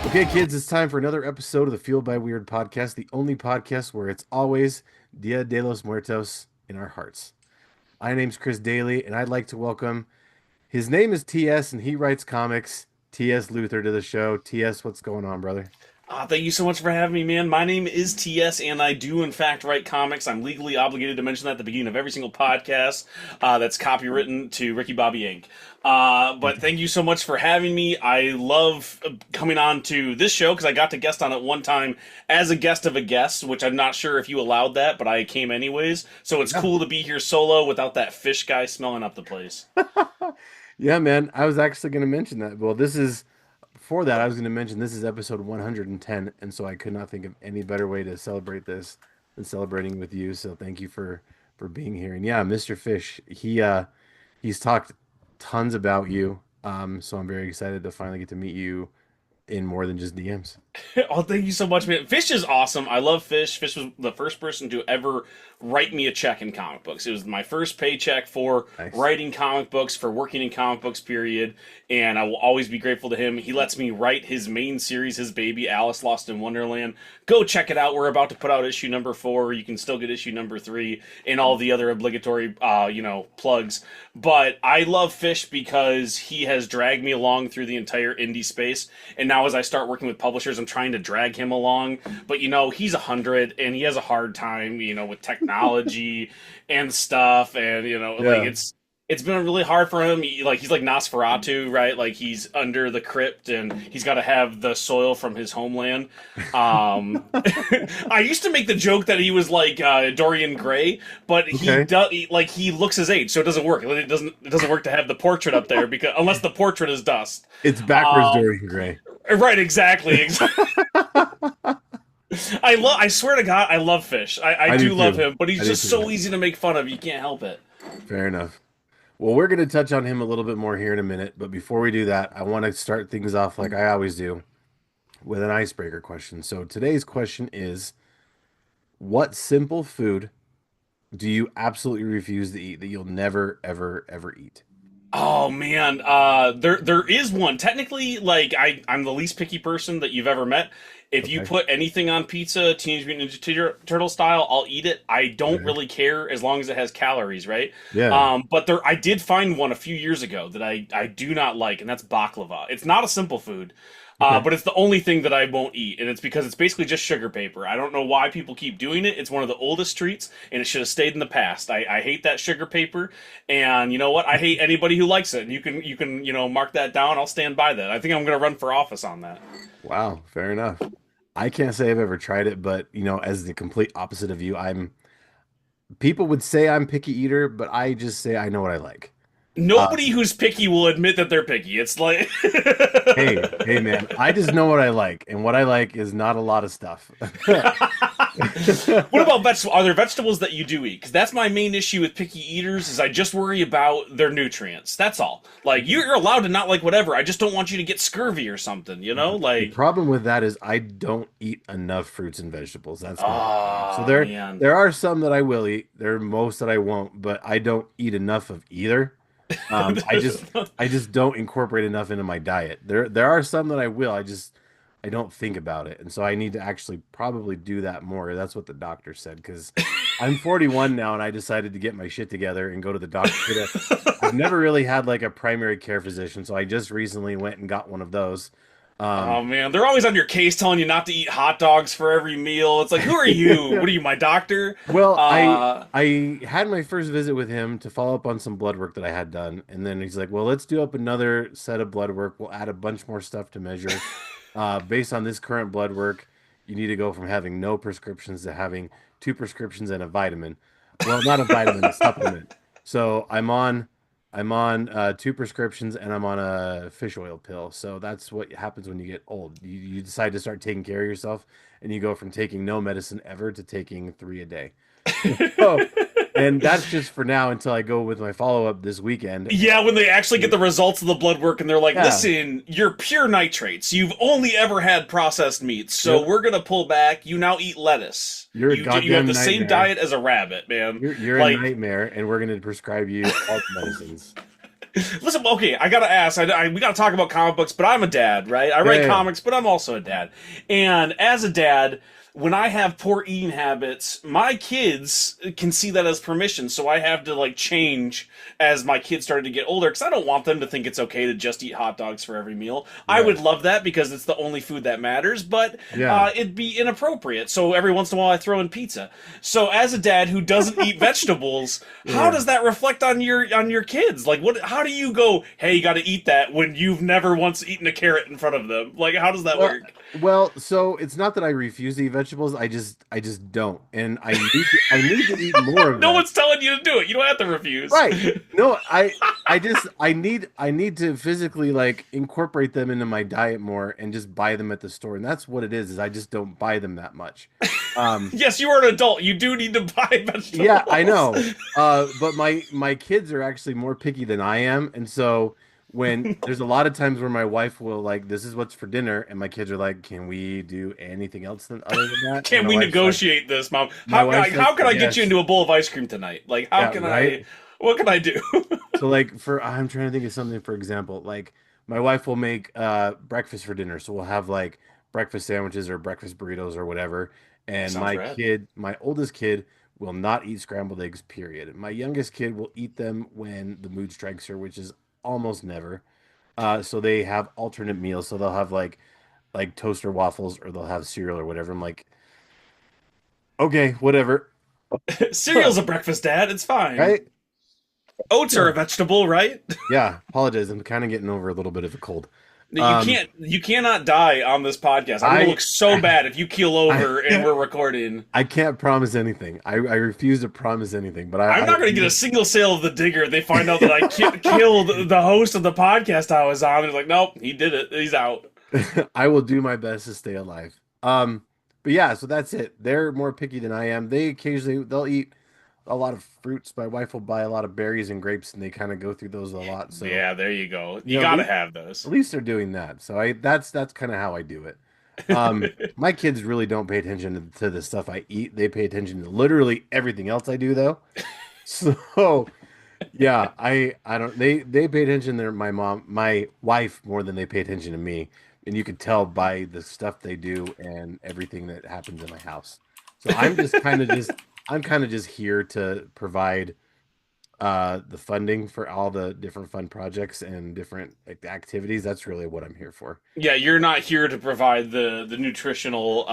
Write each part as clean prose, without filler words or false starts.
Okay, kids, it's time for another episode of the Fueled by Weird podcast, the only podcast where it's always Dia de los Muertos in our hearts. My name's Chris Daly, and I'd like to welcome his name is TS, and he writes comics. TS Luther to the show. TS, what's going on, brother? Thank you so much for having me, man. My name is TS, and I do, in fact, write comics. I'm legally obligated to mention that at the beginning of every single podcast that's copywritten to Ricky Bobby Inc. But thank you so much for having me. I love coming on to this show because I got to guest on it one time as a guest of a guest, which I'm not sure if you allowed that, but I came anyways. So it's Yeah. cool to be here solo without that fish guy smelling up the place. Yeah, man. I was actually going to mention that. Well, this is before that. I was going to mention this is episode 110, and so I could not think of any better way to celebrate this than celebrating with you. So thank you for being here. And yeah, Mr. Fish, he's talked tons about you. So I'm very excited to finally get to meet you in more than just DMs. Oh, thank you so much, man. Fish is awesome. I love Fish. Fish was the first person to ever write me a check in comic books. It was my first paycheck for Nice. writing comic books, for working in comic books, period. And I will always be grateful to him. He lets me write his main series, his baby, Alice Lost in Wonderland. Go check it out. We're about to put out issue number 4. You can still get issue number 3 and all the other obligatory, plugs. But I love Fish because he has dragged me along through the entire indie space. And now as I start working with publishers, I'm trying to drag him along. But, he's 100 and he has a hard time, with technology and stuff. And, like Yeah. it's been really hard for him. He's like Nosferatu, right? Like he's under the crypt and he's got to have the soil from his homeland. I used to make the joke that he was like Dorian Gray, but he Okay. does like he looks his age, so it doesn't work. It doesn't work to have the portrait up there because unless the portrait is dust. It's backwards Um, Dorian Gray. right, exactly. I swear to God, I love Fish. I I do do love too. him, but he's I do just so too. easy to make fun of. You can't help it. Fair enough. Well, we're going to touch on him a little bit more here in a minute, but before we do that, I want to start things off like I always do with an icebreaker question. So today's question is, what simple food do you absolutely refuse to eat that you'll never, ever, ever eat? Oh man, there is one. Technically, like I'm the least picky person that you've ever met. If you Okay. put anything on pizza, Teenage Mutant Ninja Turtle style, I'll eat it. I don't Okay. really care as long as it has calories, right? Yeah. But I did find one a few years ago that I do not like, and that's baklava. It's not a simple food. Okay. But it's the only thing that I won't eat, and it's because it's basically just sugar paper. I don't know why people keep doing it. It's one of the oldest treats, and it should have stayed in the past. I hate that sugar paper, and you know what? I hate anybody who likes it. And you can mark that down. I'll stand by that. I think I'm gonna run for office on that. Wow. Fair enough. I can't say I've ever tried it, but as the complete opposite of you, people would say I'm picky eater, but I just say I know what I like. Uh, Nobody who's picky will admit that they're picky. It's like hey, man, I just know what I like, and what I like is not a lot of stuff. What about vegetables? Are there vegetables that you do eat? Because that's my main issue with picky eaters. Is I just worry about their nutrients. That's all. Like you're allowed to not like whatever. I just don't want you to get scurvy or something. The Like problem with that is I don't eat enough fruits and vegetables. That's my problem. So oh there man. there are some that I will eat. There are most that I won't, but I don't eat enough of either. I just don't incorporate enough into my diet. There are some that I will. I don't think about it. And so I need to actually probably do that more. That's what the doctor said because I'm 41 now and I decided to get my shit together and go to the doctor. I've never really had like a primary care physician, so I just recently went and got one of those. Um, Oh man, they're always on your case telling you not to eat hot dogs for every meal. It's like, who are you? What are you, my doctor? well, I Uh, I had my first visit with him to follow up on some blood work that I had done, and then he's like, "Well, let's do up another set of blood work. We'll add a bunch more stuff to measure. Based on this current blood work, you need to go from having no prescriptions to having two prescriptions and a vitamin. Well, not a vitamin, a supplement. So I'm on two prescriptions and I'm on a fish oil pill. So that's what happens when you get old. You decide to start taking care of yourself, and you go from taking no medicine ever to taking three a day. Oh, and that's just for now until I go with my follow up this weekend. yeah, when they actually get the results of the blood work and they're like, Yeah. listen, you're pure nitrates. You've only ever had processed meats, so Yep. we're gonna pull back. You now eat lettuce. You're a You have goddamn the same nightmare. diet as a rabbit, man. You're a Like nightmare, and we're going to prescribe you all the medicines. Listen, okay, I gotta ask. We gotta talk about comic books, but I'm a dad, right? I Yeah, write yeah, yeah. comics, but I'm also a dad. And as a dad, when I have poor eating habits, my kids can see that as permission. So I have to like change as my kids started to get older because I don't want them to think it's okay to just eat hot dogs for every meal. I would Right. love that because it's the only food that matters, but Yeah. it'd be inappropriate. So every once in a while, I throw in pizza. So as a dad who doesn't eat vegetables, how Yeah. does that reflect on your kids? Like, what? How do you go? Hey, you got to eat that when you've never once eaten a carrot in front of them. Like, how does that Well, work? so it's not that I refuse to eat vegetables. I just don't, and I need to eat more of No them. one's telling you to do it. You don't have to refuse. Right. No, I need to physically like incorporate them into my diet more and just buy them at the store. And that's what it is I just don't buy them that much. Um, Yes, you are an adult. You do need to buy yeah, I vegetables. know. But my kids are actually more picky than I am, and so when there's a lot of times where my wife will like, this is what's for dinner, and my kids are like, can we do anything else than other than that? And Can we negotiate this, Mom? my wife's like, How can I get you yes, into a bowl of ice cream tonight? Like, how yeah, can right. I? What can I do? So like for I'm trying to think of something, for example, like my wife will make breakfast for dinner. So we'll have like breakfast sandwiches or breakfast burritos or whatever. And Sounds rad. my oldest kid will not eat scrambled eggs, period. My youngest kid will eat them when the mood strikes her, which is almost never. So they have alternate meals. So they'll have like toaster waffles or they'll have cereal or whatever. I'm like, okay, whatever. Cereal's a breakfast, Dad. It's fine. Right? Oats are Yeah. a vegetable, right? Yeah. Apologize. I'm kind of getting over a little bit of a cold. You Um, can't. You cannot die on this podcast. I'm gonna I look so bad if you keel over and I we're recording. I can't promise anything. I refuse to promise anything, but I'm not gonna get a single sale of the digger. They find out that I killed the host of the podcast I was on. They're like, nope, he did it. He's out. I will do my best to stay alive. But yeah, so that's it. They're more picky than I am. They'll eat a lot of fruits. My wife will buy a lot of berries and grapes, and they kind of go through those a lot. So Yeah, there you go. you You know, gotta have those. at least they're doing that. So that's kind of how I do it. My kids really don't pay attention to the stuff I eat. They pay attention to literally everything else I do, though. So yeah, I don't. They pay attention to my wife more than they pay attention to me, and you could tell by the stuff they do and everything that happens in my house. So I'm kind of just here to provide the funding for all the different fun projects and different like activities. That's really what I'm here for. Yeah, you're not here to provide the nutritional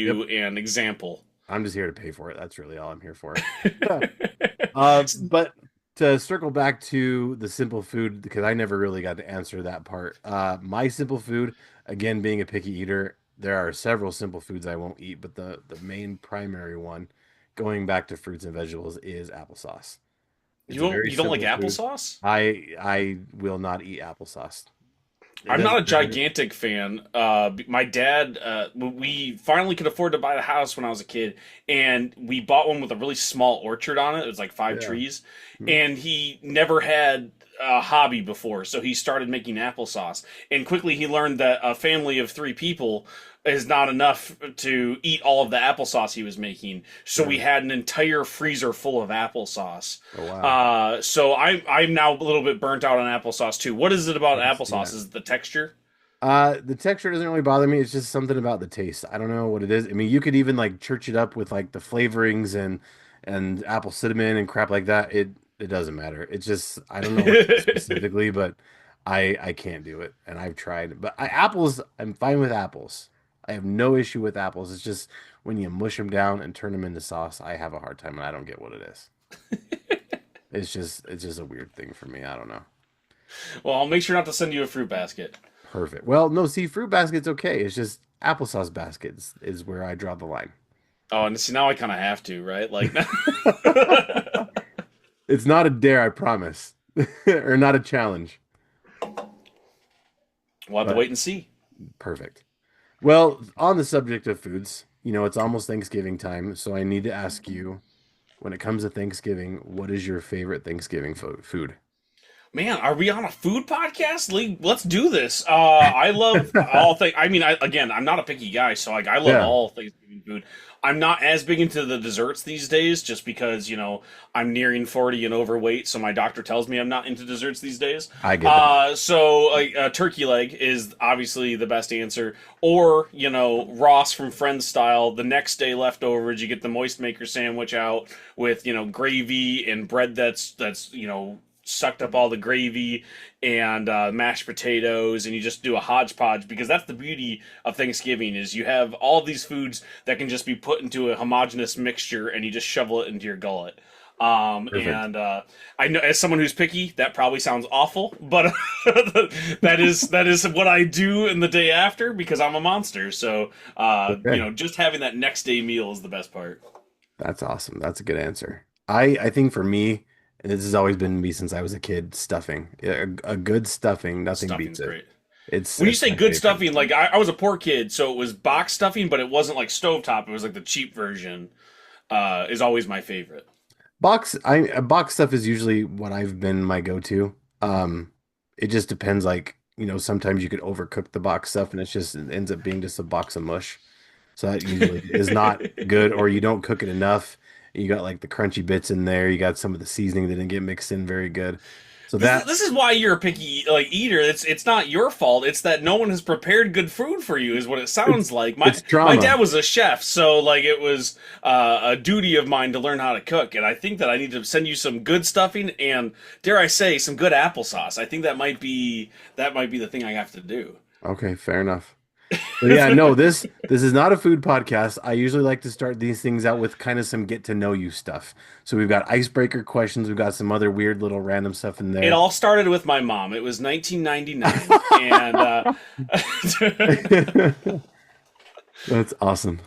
Yep, value and example. I'm just here to pay for it. That's really all I'm here for. But to circle back to the simple food, because I never really got to answer that part. My simple food, again, being a picky eater, there are several simple foods I won't eat, but the main primary one, going back to fruits and vegetables, is applesauce. It's a very You don't like simple food. applesauce? I will not eat applesauce. It I'm not a doesn't matter. gigantic fan. My dad, we finally could afford to buy a house when I was a kid, and we bought one with a really small orchard on it. It was like five Yeah. trees, Hmm. and he never had a hobby before, so he started making applesauce. And quickly he learned that a family of three people is not enough to eat all of the applesauce he was making. So Yeah. we had an entire freezer full of applesauce. Oh wow. So I'm now a little bit burnt out on applesauce too. What is it about I can see applesauce? that. Is it the texture? The texture doesn't really bother me. It's just something about the taste. I don't know what it is. I mean, you could even like church it up with like the flavorings and apple cinnamon and crap like that. It doesn't matter. It's just I don't know what it is specifically, but I can't do it. And I've tried. But apples, I'm fine with apples. I have no issue with apples. It's just when you mush them down and turn them into sauce, I have a hard time and I don't get what it is. It's just a weird thing for me. I don't know. Well, I'll make sure not to send you a fruit basket. Perfect. Well, no, see, fruit basket's okay. It's just applesauce baskets is where I draw the line. Oh, and see now I kind of have to, right? Like, It's not a dare, I promise, or not a challenge. we'll have to But wait and see. perfect. Well, on the subject of foods, it's almost Thanksgiving time, so I need to ask you, when it comes to Thanksgiving, what is your favorite Thanksgiving food? Man, are we on a food podcast? Let's do this. I love all things. I mean, again, I'm not a picky guy, so like I love Yeah, all Thanksgiving food. I'm not as big into the desserts these days, just because I'm nearing 40 and overweight, so my doctor tells me I'm not into desserts these days. I get that. So a turkey leg is obviously the best answer, or Ross from Friends style. The next day leftovers, you get the moist maker sandwich out with gravy and bread that's sucked up all the gravy and mashed potatoes, and you just do a hodgepodge, because that's the beauty of Thanksgiving is you have all these foods that can just be put into a homogeneous mixture, and you just shovel it into your gullet. Perfect. And I know, as someone who's picky, that probably sounds awful, but that is what I do in the day after, because I'm a monster. So Okay. just having that next day meal is the best part. That's awesome. That's a good answer. I think for me, and this has always been me since I was a kid, stuffing. A good stuffing, nothing beats Stuffing's it. great. It's When you it's say my good favorite. stuffing, like I was a poor kid, so it was box stuffing, but it wasn't like stovetop. It was like the cheap version. Is always my favorite. Box stuff is usually what I've been my go-to. It just depends, like, sometimes you could overcook the box stuff and it ends up being just a box of mush. So that usually is not good, or you don't cook it enough. You got like the crunchy bits in there. You got some of the seasoning that didn't get mixed in very good. So that This is why you're a picky like eater. It's not your fault. It's that no one has prepared good food for you. Is what it sounds it's like. My it's my trauma. dad was a chef, so like it was a duty of mine to learn how to cook. And I think that I need to send you some good stuffing and, dare I say, some good applesauce. I think that might be the thing I have to do. Okay, fair enough. But yeah, no, this is not a food podcast. I usually like to start these things out with kind of some get to know you stuff. So we've got icebreaker questions, we've got some other weird little random stuff in It there. all started with my mom. It was 1999, and That's awesome.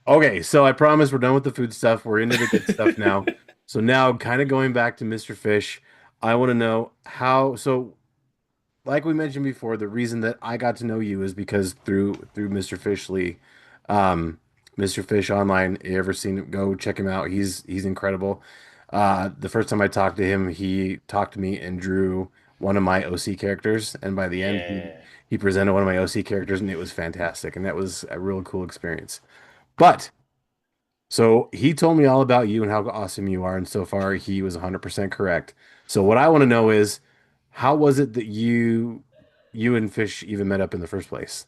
Okay, so I promise we're done with the food stuff. We're into the good stuff now. So now, kind of going back to Mr. Fish, I want to know how. So, like we mentioned before, the reason that I got to know you is because through Mr. Fish Lee, Mr. Fish online. You ever seen him? Go check him out. He's incredible. The first time I talked to him, he talked to me and drew one of my OC characters, and by the end, yeah. he presented one of my OC characters, and it was fantastic, and that was a real cool experience. But so he told me all about you and how awesome you are, and so far he was 100% correct. So what I want to know is, how was it that you and Fish even met up in the first place?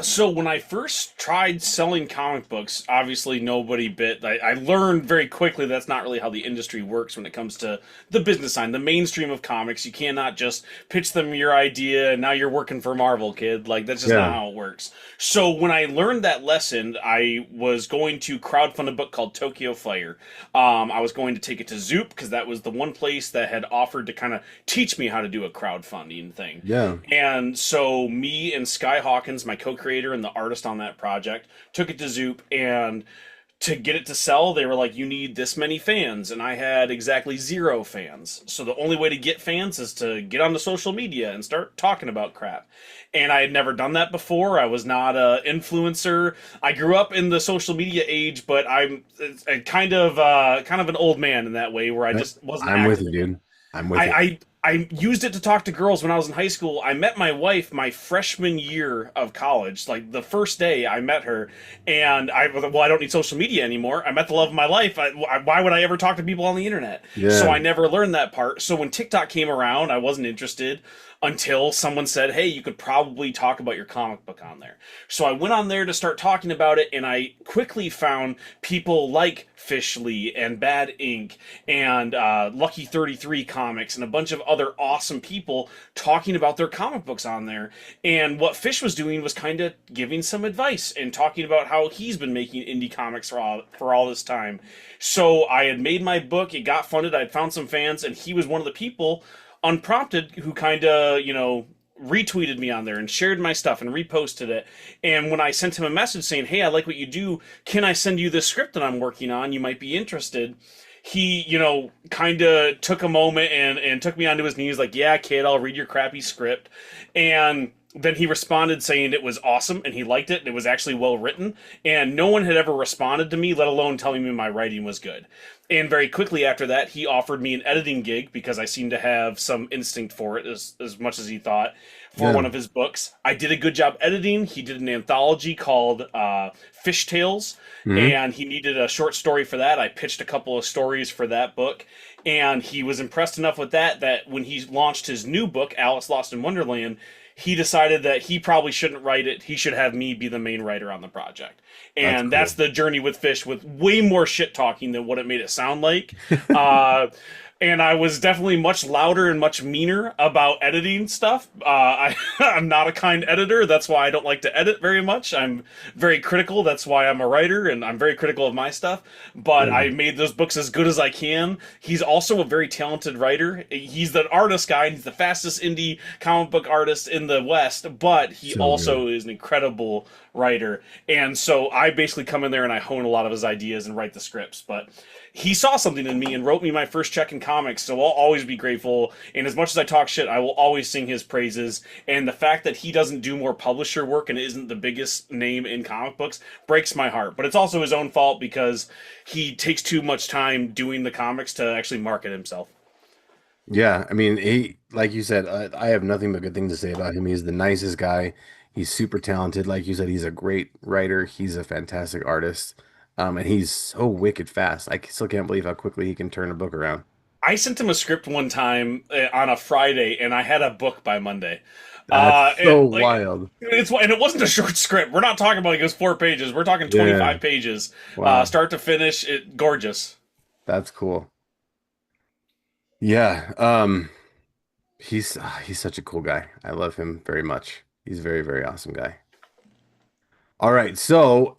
So when I first tried selling comic books, obviously nobody bit. I learned very quickly that's not really how the industry works when it comes to the business side, the mainstream of comics. You cannot just pitch them your idea and now you're working for Marvel, kid. Like that's just not Yeah. how it works. So when I learned that lesson, I was going to crowdfund a book called Tokyo Fire. I was going to take it to Zoop because that was the one place that had offered to kind of teach me how to do a crowdfunding thing. Yeah. And so me and Sky Hawkins, my co-creator and the artist on that project, took it to Zoop, and to get it to sell, they were like, you need this many fans, and I had exactly 0 fans. So the only way to get fans is to get onto social media and start talking about crap. And I had never done that before. I was not a influencer. I grew up in the social media age, but I'm kind of an old man in that way, where I just wasn't I'm with active you, in it. dude. I'm with I, you. I used it to talk to girls when I was in high school. I met my wife my freshman year of college. Like the first day I met her, and I was like, well, I don't need social media anymore. I met the love of my life. Why would I ever talk to people on the internet? So Yeah. I never learned that part. So when TikTok came around, I wasn't interested until someone said, hey, you could probably talk about your comic book on there. So I went on there to start talking about it, and I quickly found people like Fish Lee and Bad Ink and Lucky 33 Comics and a bunch of other awesome people talking about their comic books on there. And what Fish was doing was kind of giving some advice and talking about how he's been making indie comics for all this time. So I had made my book, it got funded, I'd found some fans, and he was one of the people unprompted who kind of, retweeted me on there and shared my stuff and reposted it. And when I sent him a message saying, hey, I like what you do, can I send you this script that I'm working on? You might be interested. He, kind of took a moment and took me onto his knees like, yeah, kid, I'll read your crappy script. And then he responded saying it was awesome and he liked it and it was actually well written. And no one had ever responded to me, let alone telling me my writing was good. And very quickly after that, he offered me an editing gig because I seemed to have some instinct for it as much as he thought for Yeah. one of his books. I did a good job editing. He did an anthology called Fish Tales, Hmm. and he needed a short story for that. I pitched a couple of stories for that book, and he was impressed enough with that when he launched his new book, Alice Lost in Wonderland, he decided that he probably shouldn't write it. He should have me be the main writer on the project. That's And that's cool. the journey with Fish, with way more shit talking than what it made it sound like. Uh, and I was definitely much louder and much meaner about editing stuff. I'm not a kind editor. That's why I don't like to edit very much. I'm very critical. That's why I'm a writer, and I'm very critical of my stuff. But Yeah. I made those books as good as I can. He's also a very talented writer. He's the artist guy, and he's the fastest indie comic book artist in the West, but he So good. also is an incredible writer. And so I basically come in there and I hone a lot of his ideas and write the scripts. But he saw something in me and wrote me my first check in comics, so I'll always be grateful. And as much as I talk shit, I will always sing his praises. And the fact that he doesn't do more publisher work and isn't the biggest name in comic books breaks my heart. But it's also his own fault because he takes too much time doing the comics to actually market himself. Yeah, I mean, he, like you said, I have nothing but good things to say about him. He's the nicest guy. He's super talented. Like you said, he's a great writer. He's a fantastic artist. And he's so wicked fast. I still can't believe how quickly he can turn a book around. I sent him a script one time on a Friday, and I had a book by Monday. That's so And like wild. and it wasn't a short script. We're not talking about like it was 4 pages. We're talking Yeah. 25 pages, Wow. start to finish. It gorgeous. That's cool. Yeah. He's such a cool guy. I love him very much. He's a very, very awesome guy. All right. So,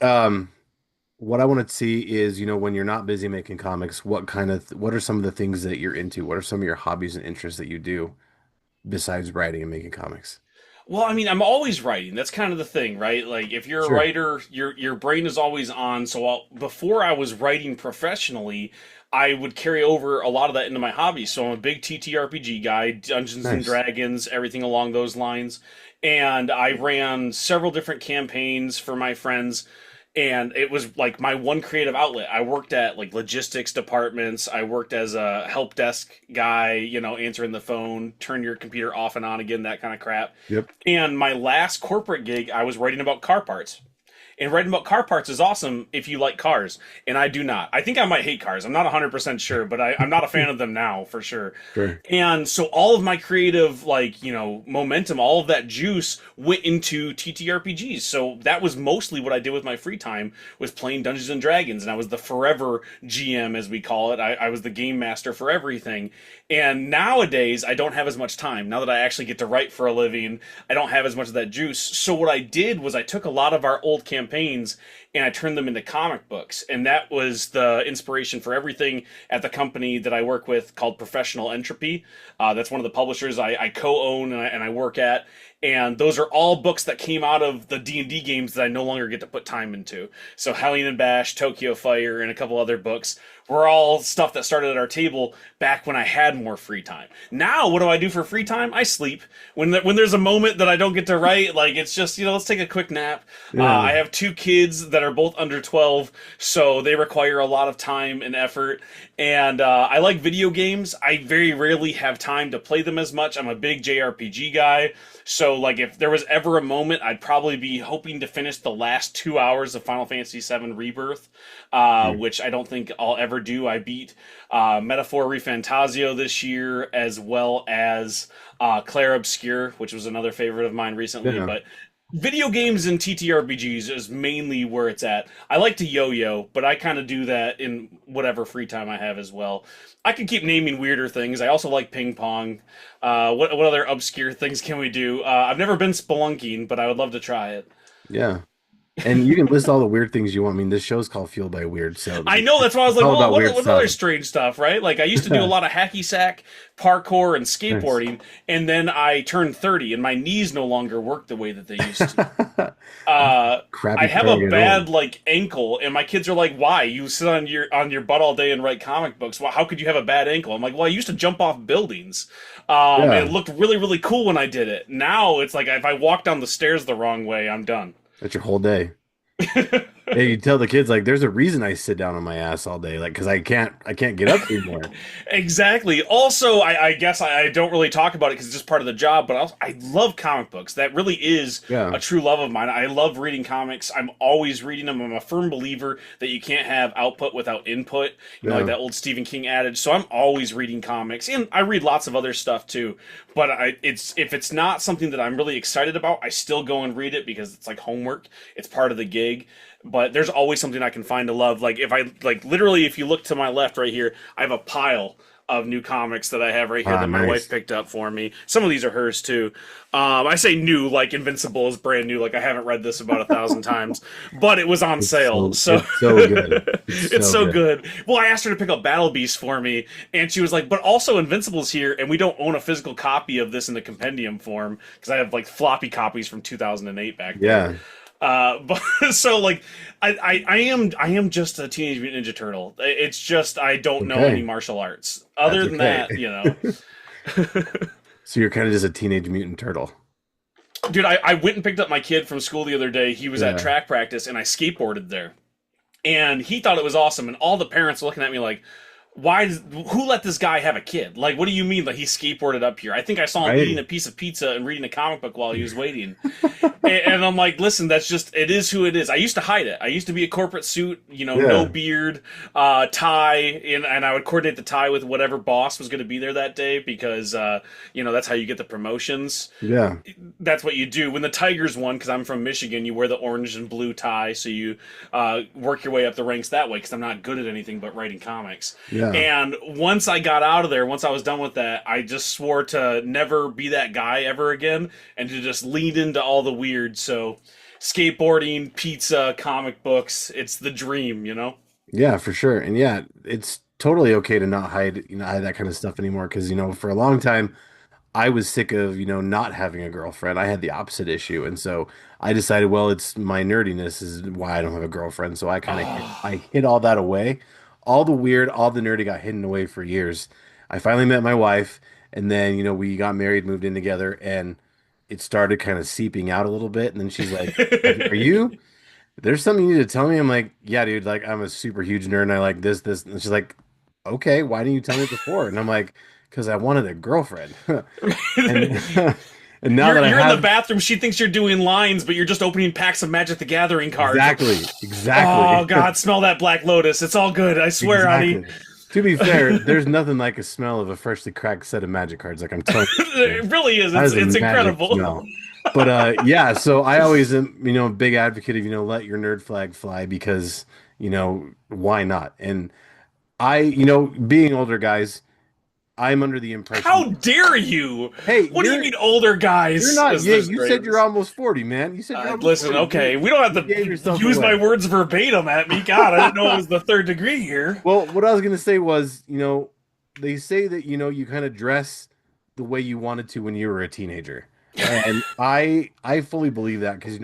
what I want to see is, when you're not busy making comics, what are some of the things that you're into? What are some of your hobbies and interests that you do besides writing and making comics? Well, I mean, I'm always writing. That's kind of the thing, right? Like, if you're a Sure. writer, your brain is always on. So, before I was writing professionally, I would carry over a lot of that into my hobby. So, I'm a big TTRPG guy, Dungeons and Nice. Dragons, everything along those lines. And I ran several different campaigns for my friends, and it was like my one creative outlet. I worked at like logistics departments. I worked as a help desk guy, answering the phone, turn your computer off and on again, that kind of crap. Yep. And my last corporate gig, I was writing about car parts. And writing about car parts is awesome if you like cars, and I do not. I think I might hate cars. I'm not 100% sure, but I'm not a fan of them now for sure. Sure. And so all of my creative, like, momentum, all of that juice went into TTRPGs. So that was mostly what I did with my free time, was playing Dungeons and Dragons. And I was the forever GM, as we call it. I was the game master for everything. And nowadays, I don't have as much time. Now that I actually get to write for a living, I don't have as much of that juice. So what I did was I took a lot of our old campaigns and I turned them into comic books. And that was the inspiration for everything at the company that I work with called Professional Entropy. That's one of the publishers I co-own and I work at. And those are all books that came out of the D&D games that I no longer get to put time into. So Hellion and Bash, Tokyo Fire, and a couple other books were all stuff that started at our table back when I had more free time. Now, what do I do for free time? I sleep. When there's a moment that I don't get to write, like it's just, let's take a quick nap. Yeah. I have two kids that are both under 12, so they require a lot of time and effort. And I like video games. I very rarely have time to play them as much. I'm a big JRPG guy. So, like, if there was ever a moment, I'd probably be hoping to finish the last 2 hours of Final Fantasy VII Rebirth, Mm. which I don't think I'll ever do. I beat Metaphor Refantasio this year, as well as Claire Obscure, which was another favorite of mine recently. Yeah. But video games and TTRPGs is mainly where it's at. I like to yo-yo, but I kind of do that in whatever free time I have as well. I could keep naming weirder things. I also like ping pong. What other obscure things can we do? I've never been spelunking, but I would love to try it. Yeah. And you can list all the weird things you want. I mean, this show's called Fueled by Weird, so I know, that's why I was it's like, all well, about weird what other stuff. strange stuff, right? Like I used to do a lot of hacky sack, parkour, and Nice. skateboarding, and then I turned 30, and my knees no longer work the way that they used to. Uh, I Crappy have a starting at bad home. like ankle, and my kids are like, "Why? You sit on your butt all day and write comic books. Well, how could you have a bad ankle?" I'm like, "Well, I used to jump off buildings, and it Yeah, looked really really cool when I did it. Now it's like if I walk down the stairs the wrong way, I'm done." that's your whole day. Yeah, you tell the kids like, there's a reason I sit down on my ass all day, like because I can't get up anymore. Exactly. Also, I guess I don't really talk about it because it's just part of the job, but I love comic books. That really is Yeah, a true love of mine. I love reading comics. I'm always reading them. I'm a firm believer that you can't have output without input, like yeah. that old Stephen King adage. So I'm always reading comics, and I read lots of other stuff too. But it's if it's not something that I'm really excited about, I still go and read it because it's like homework. It's part of the gig. But there's always something I can find to love. Like if I like literally, if you look to my left right here, I have a pile of new comics that I have right here Ah, that my wife nice. picked up for me. Some of these are hers too. I say new, like Invincible is brand new. Like I haven't read this about 1,000 times, but it was on sale, so It's so good. It's it's so so good. good. Well, I asked her to pick up Battle Beast for me, and she was like, "But also Invincible's here, and we don't own a physical copy of this in the compendium form because I have like floppy copies from 2008 back there." Yeah. But so like I am just a Teenage Mutant Ninja Turtle. It's just I don't know any Okay. martial arts. That's Other than okay. that, you know. So you're kind of just a teenage mutant turtle. Dude, I went and picked up my kid from school the other day. He was at Yeah. track practice and I skateboarded there. And he thought it was awesome, and all the parents were looking at me like, who let this guy have a kid? Like, what do you mean that he skateboarded up here? I think I saw him eating Right. a piece of pizza and reading a comic book while he was waiting. And I'm like, listen, that's just, it is who it is. I used to hide it. I used to be a corporate suit, no Yeah. beard, tie, and I would coordinate the tie with whatever boss was going to be there that day because, that's how you get the promotions. Yeah. That's what you do. When the Tigers won, because I'm from Michigan, you wear the orange and blue tie, so you work your way up the ranks that way because I'm not good at anything but writing comics. Yeah. And once I got out of there, once I was done with that, I just swore to never be that guy ever again and to just lean into all the weird. So skateboarding, pizza, comic books, it's the dream. Yeah, for sure. And yeah, it's totally okay to not hide that kind of stuff anymore because, for a long time I was sick of, not having a girlfriend. I had the opposite issue. And so I decided, well, it's my nerdiness is why I don't have a girlfriend. So I hid all that away. All the weird, all the nerdy got hidden away for years. I finally met my wife, and then, we got married, moved in together, and it started kind of seeping out a little bit. And then she's like, are you, there's something you need to tell me? I'm like, yeah, dude, like I'm a super huge nerd and I like this. And she's like, okay, why didn't you tell me before? And I'm like, because I wanted a girlfriend. And and now you're that I you're in the have bathroom. She thinks you're doing lines, but you're just opening packs of Magic the Gathering cards. exactly, Oh God, smell that Black Lotus. It's all good. I swear, honey. exactly. To be fair, there's nothing like a smell of a freshly cracked set of magic cards. Like I'm telling you, It really is. that It's is a it's magic incredible. smell. But yeah, so I always am, a big advocate of, let your nerd flag fly because, why not? And being older guys, I'm under the How impression, dare you? hey, What do you mean, older you're guys? not, Is yeah, this you said you're great? almost 40, man. You said you're almost Listen, 40. okay, we don't You have gave to yourself use my away. words verbatim at me. God, I didn't know it was the third degree here. Well, what I was gonna say was, they say that, you kind of dress the way you wanted to when you were a teenager. And I fully believe that because,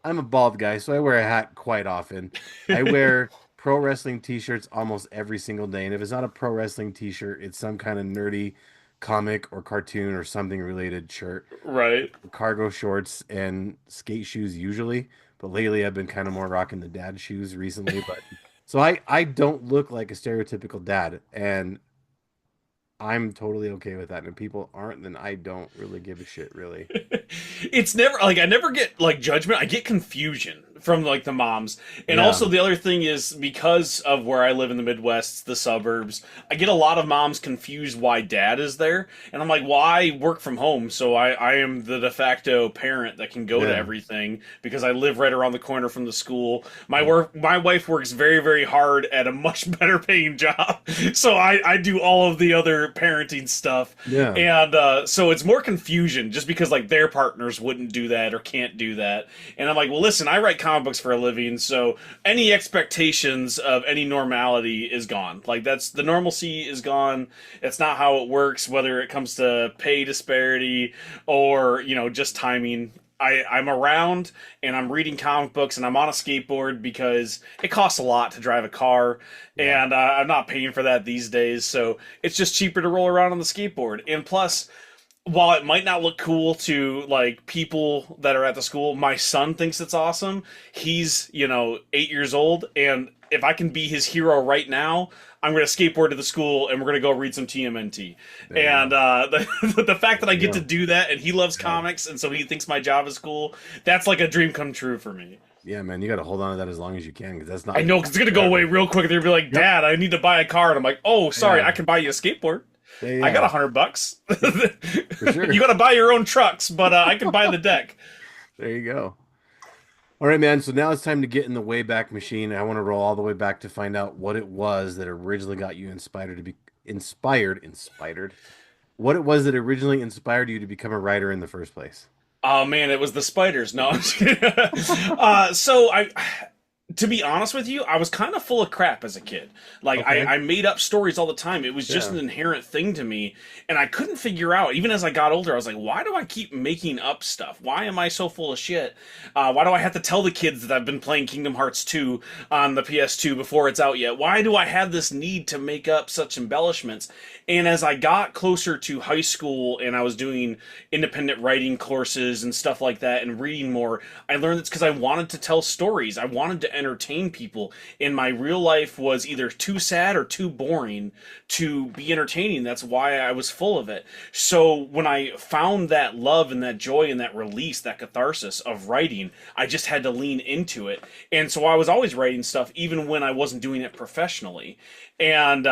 I'm a bald guy, so I wear a hat quite often. I wear pro wrestling t-shirts almost every single day. And if it's not a pro wrestling t-shirt, it's some kind of nerdy comic or cartoon or something related shirt. Right. Cargo shorts and skate shoes usually. But lately I've been kind of more rocking the dad shoes recently. But so I don't look like a stereotypical dad. And I'm totally okay with that. And if people aren't, then I don't really give a shit, really. It's never like I never get like judgment. I get confusion from like the moms. And Yeah. also the other thing is because of where I live in the Midwest, the suburbs, I get a lot of moms confused why dad is there. And I'm like, well, I work from home, so I am the de facto parent that can go to Yeah. everything because I live right around the corner from the school. My wife works very, very hard at a much better paying job. So I do all of the other parenting stuff. Yeah. And so it's more confusion just because like their partners wouldn't do that or can't do that. And I'm like, well, listen, I write comic comic books for a living, so any expectations of any normality is gone. Like, that's the normalcy is gone. It's not how it works, whether it comes to pay disparity or, just timing. I'm around and I'm reading comic books and I'm on a skateboard because it costs a lot to drive a car, and I'm not paying for that these days, so it's just cheaper to roll around on the skateboard. And plus, while it might not look cool to like people that are at the school, my son thinks it's awesome. He's 8 years old, and if I can be his hero right now, I'm going to skateboard to the school and we're going to go read some TMNT. And the fact that I get to do that, and he loves comics, and so he thinks my job is cool, that's like a dream come true for me. Yeah, man, you got to hold on to that as long as you can, because that's not. I know, because it's going to go away real quick. They'll be like, Dad, I need to buy a car. And I'm like, oh, sorry, I can buy you a skateboard. I got $100. For sure. You got to buy your own trucks, but I can buy the deck. There you go. All right, man. So now it's time to get in the Wayback Machine. I want to roll all the way back to find out what it was that originally got you inspired. What it was that originally inspired you to become a writer in the first place. Oh man, it was the spiders. No, I'm just kidding. To be honest with you, I was kind of full of crap as a kid. Like, okay. I made up stories all the time. It was just an inherent thing to me. And I couldn't figure out, even as I got older, I was like, why do I keep making up stuff? Why am I so full of shit? Why do I have to tell the kids that I've been playing Kingdom Hearts 2 on the PS2 before it's out yet? Why do I have this need to make up such embellishments? And as I got closer to high school and I was doing independent writing courses and stuff like that and reading more, I learned it's because I wanted to tell stories. I wanted to entertain people, and my real life was either too sad or too boring to be entertaining. That's why I was full of it. So when I found that love and that joy and that release, that catharsis of writing, I just had to lean into it. And so I was always writing stuff even when I wasn't doing it professionally. And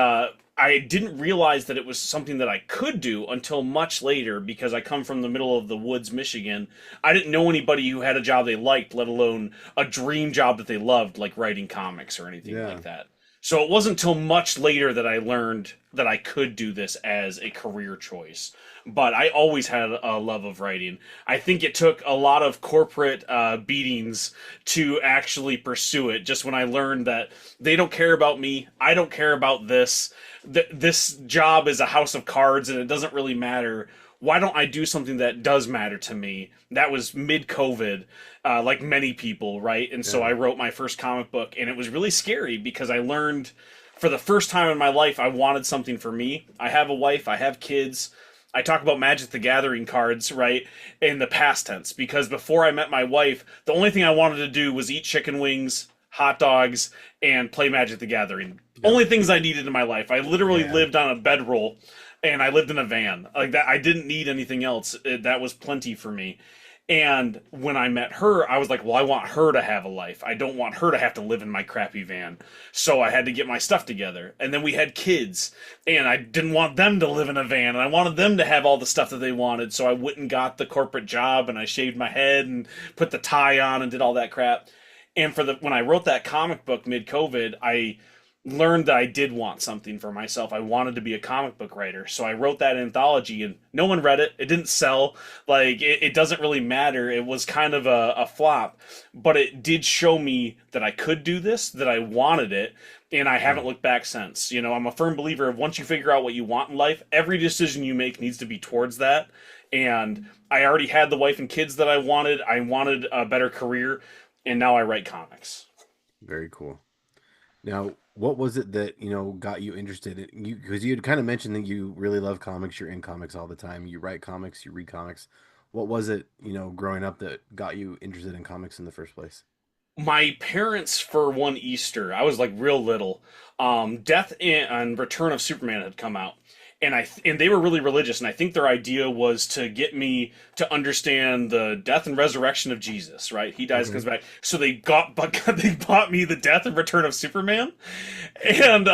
I didn't realize that it was something that I could do until much later, because I come from the middle of the woods, Michigan. I didn't know anybody who had a job they liked, let alone a dream job that they loved, like writing comics or anything like that. So it wasn't until much later that I learned that I could do this as a career choice. But I always had a love of writing. I think it took a lot of corporate beatings to actually pursue it. Just when I learned that they don't care about me, I don't care about this. This job is a house of cards and it doesn't really matter. Why don't I do something that does matter to me? That was mid-COVID, like many people, right? And so I wrote my first comic book, and it was really scary because I learned for the first time in my life I wanted something for me. I have a wife, I have kids. I talk about Magic the Gathering cards, right, in the past tense, because before I met my wife, the only thing I wanted to do was eat chicken wings, hot dogs, and play Magic the Gathering. Only things I needed in my life. I literally lived on a bedroll, and I lived in a van. Like that, I didn't need anything else. That was plenty for me. And when I met her, I was like, well, I want her to have a life. I don't want her to have to live in my crappy van. So I had to get my stuff together. And then we had kids, and I didn't want them to live in a van, and I wanted them to have all the stuff that they wanted. So I went and got the corporate job, and I shaved my head and put the tie on and did all that crap. And when I wrote that comic book mid-COVID, I learned that I did want something for myself. I wanted to be a comic book writer. So I wrote that anthology, and no one read it. It didn't sell. Like, it doesn't really matter. It was kind of a flop. But it did show me that I could do this, that I wanted it, and I haven't looked back since. You know, I'm a firm believer of once you figure out what you want in life, every decision you make needs to be towards that. And I already had the wife and kids that I wanted. I wanted a better career, and now I write comics. Very cool. Now, what was it that, got you interested in you? Because you had kind of mentioned that you really love comics. You're in comics all the time. You write comics, you read comics. What was it, growing up that got you interested in comics in the first place? My parents, for one Easter, I was like real little, Death and Return of Superman had come out. And they were really religious, and I think their idea was to get me to understand the death and resurrection of Jesus, right? He dies and comes back. So they bought me the Death and Return of Superman. And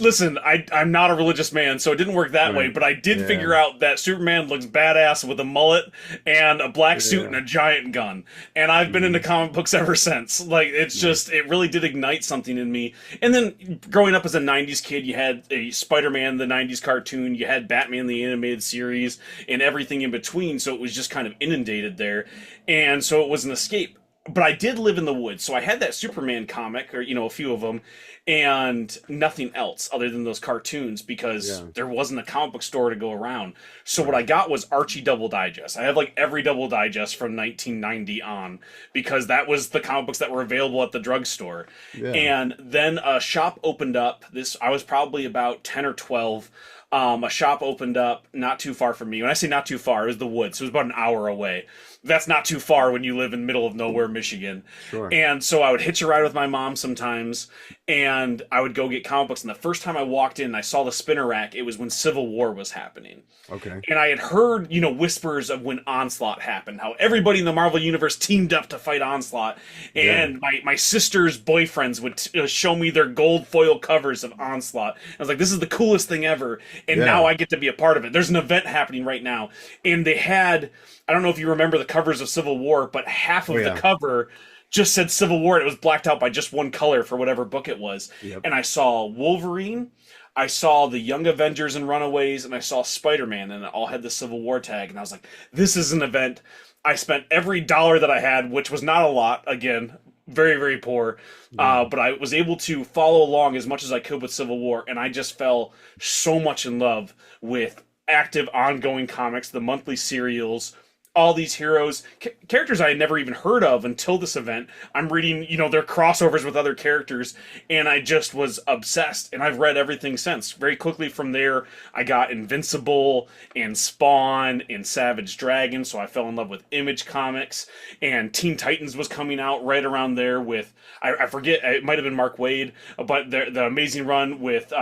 listen, I'm not a religious man, so it didn't work that way, but I did figure out that Superman looks badass with a mullet and a black suit and a giant gun. And I've been into comic books ever since. Like, it's just, it really did ignite something in me. And then growing up as a 90s kid, you had a Spider-Man, the 90s cartoon, you had Batman the animated series, and everything in between, so it was just kind of inundated there. And so it was an escape. but I did live in the woods, so I had that Superman comic, or a few of them, and nothing else other than those cartoons because Yeah. there wasn't a comic book store to go around. So what Right. I got was Archie Double Digest. I have like every Double Digest from 1990 on because that was the comic books that were available at the drugstore. Yeah. And then a shop opened up. This I was probably about 10 or 12. A shop opened up not too far from me. When I say not too far, it was the woods. So it was about an hour away. That's not too far when you live in middle of nowhere, Michigan. Sure. And so I would hitch a ride with my mom sometimes, and I would go get comic books. And the first time I walked in, and I saw the spinner rack. It was when Civil War was happening. Okay. And I had heard, whispers of when Onslaught happened, how everybody in the Marvel Universe teamed up to fight Onslaught. And my sister's boyfriends would show me their gold foil covers of Onslaught. I was like, this is the coolest thing ever. And Yeah. now I get to be a part of it. There's an event happening right now. And they had, I don't know if you remember the covers of Civil War, but half of the cover just said Civil War, and it was blacked out by just one color for whatever book it was. Yep. And I saw Wolverine, I saw the Young Avengers and Runaways, and I saw Spider-Man, and it all had the Civil War tag. And I was like, this is an event. I spent every dollar that I had, which was not a lot, again, very, very poor. But I was able to follow along as much as I could with Civil War, and I just fell so much in love with active, ongoing comics, the monthly serials, all these heroes, characters I had never even heard of until this event. I'm reading, their crossovers with other characters, and I just was obsessed. And I've read everything since. Very quickly from there, I got Invincible and Spawn and Savage Dragon, so I fell in love with Image Comics. And Teen Titans was coming out right around there with, I forget, it might have been Mark Waid, but the amazing run with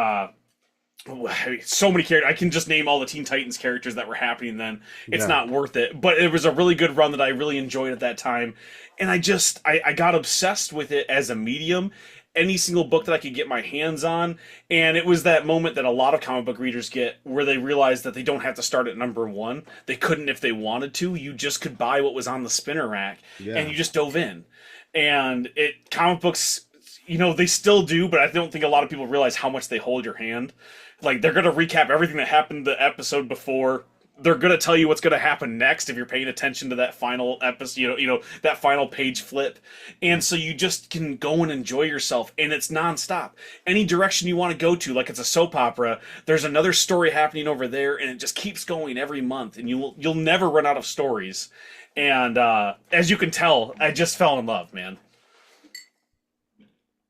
so many characters. I can just name all the Teen Titans characters that were happening then. It's not worth it. But it was a really good run that I really enjoyed at that time. And I got obsessed with it as a medium. Any single book that I could get my hands on. And it was that moment that a lot of comic book readers get where they realize that they don't have to start at number one. They couldn't if they wanted to. You just could buy what was on the spinner rack. Yeah. And you just dove in. And comic books, they still do, but I don't think a lot of people realize how much they hold your hand. Like, they're going to recap everything that happened the episode before. They're going to tell you what's going to happen next if you're paying attention to that final episode, that final page flip. And so you just can go and enjoy yourself, and it's nonstop. Any direction you want to go to, like it's a soap opera, there's another story happening over there, and it just keeps going every month, and you'll never run out of stories. And as you can tell, I just fell in love, man.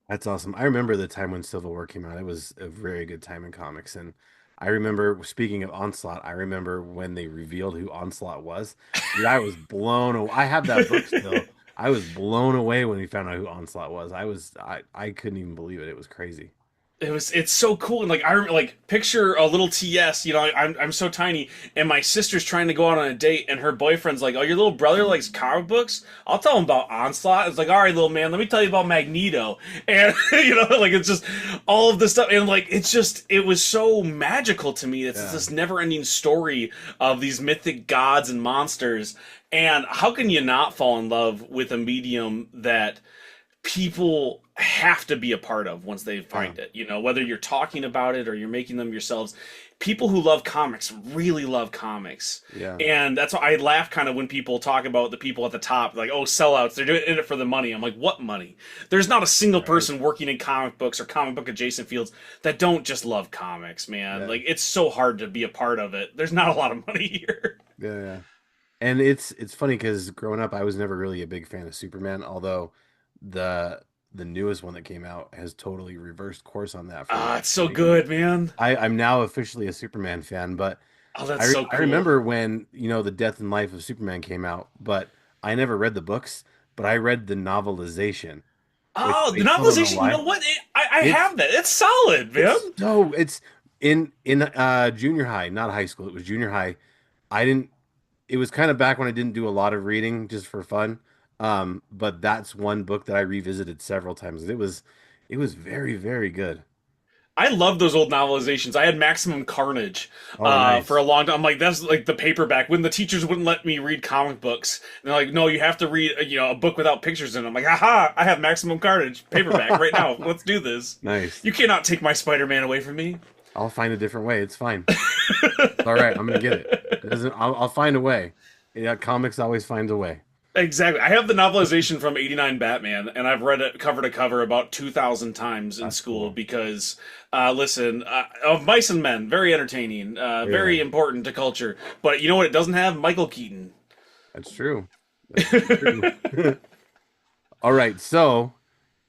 That's awesome. I remember the time when Civil War came out. It was a very good time in comics. And I remember, speaking of Onslaught, I remember when they revealed who Onslaught was. Dude, I was blown away. I have that book still. I was blown away when we found out who Onslaught was. I couldn't even believe it. It was crazy. It's so cool. And like, I remember, like, picture a little TS, I'm so tiny, and my sister's trying to go out on a date, and her boyfriend's like, oh, your little brother likes comic books? I'll tell him about Onslaught. It's like, all right, little man, let me tell you about Magneto. And like, it's just all of this stuff, and like, it was so magical to me. It's this never-ending story of these mythic gods and monsters. And how can you not fall in love with a medium that people have to be a part of once they find it? Whether you're talking about it or you're making them yourselves, people who love comics really love comics. And that's why I laugh kind of when people talk about the people at the top, like, oh, sellouts, they're doing it for the money. I'm like, what money? There's not a single person working in comic books or comic book adjacent fields that don't just love comics, man. Like, it's so hard to be a part of it. There's not a lot of money here. Yeah. And it's funny because growing up, I was never really a big fan of Superman, although the newest one that came out has totally reversed course on that. It's so good, man. I'm now officially a Superman fan, but that's so cool. I remember when, the Death and Life of Superman came out, but I never read the books, but I read the novelization. Oh, the novelization, you know what? I have that. It's solid, man. It's in junior high, not high school. It was junior high. It was kind of back when I didn't do a lot of reading just for fun. But that's one book that I revisited several times. It was very, very good. I love those old novelizations. I had Maximum Carnage Nice. for a long time. I'm like, that's like the paperback. When the teachers wouldn't let me read comic books, and they're like, no, you have to read a book without pictures in it. I'm like, aha, I have Maximum Carnage paperback right now. Let's do this. Nice. You cannot take my Spider-Man away from me. I'll find a different way. It's fine. All right, I'm gonna get it. I'll find a way. Comics always finds a way. Exactly. I have the novelization from '89 Batman, and I've read it cover to cover about 2,000 times in That's school cool. because, listen, of Mice and Men, very entertaining, Yeah, very important to culture. But you know what it doesn't have? Michael Keaton. that's true. That's very true. All right, so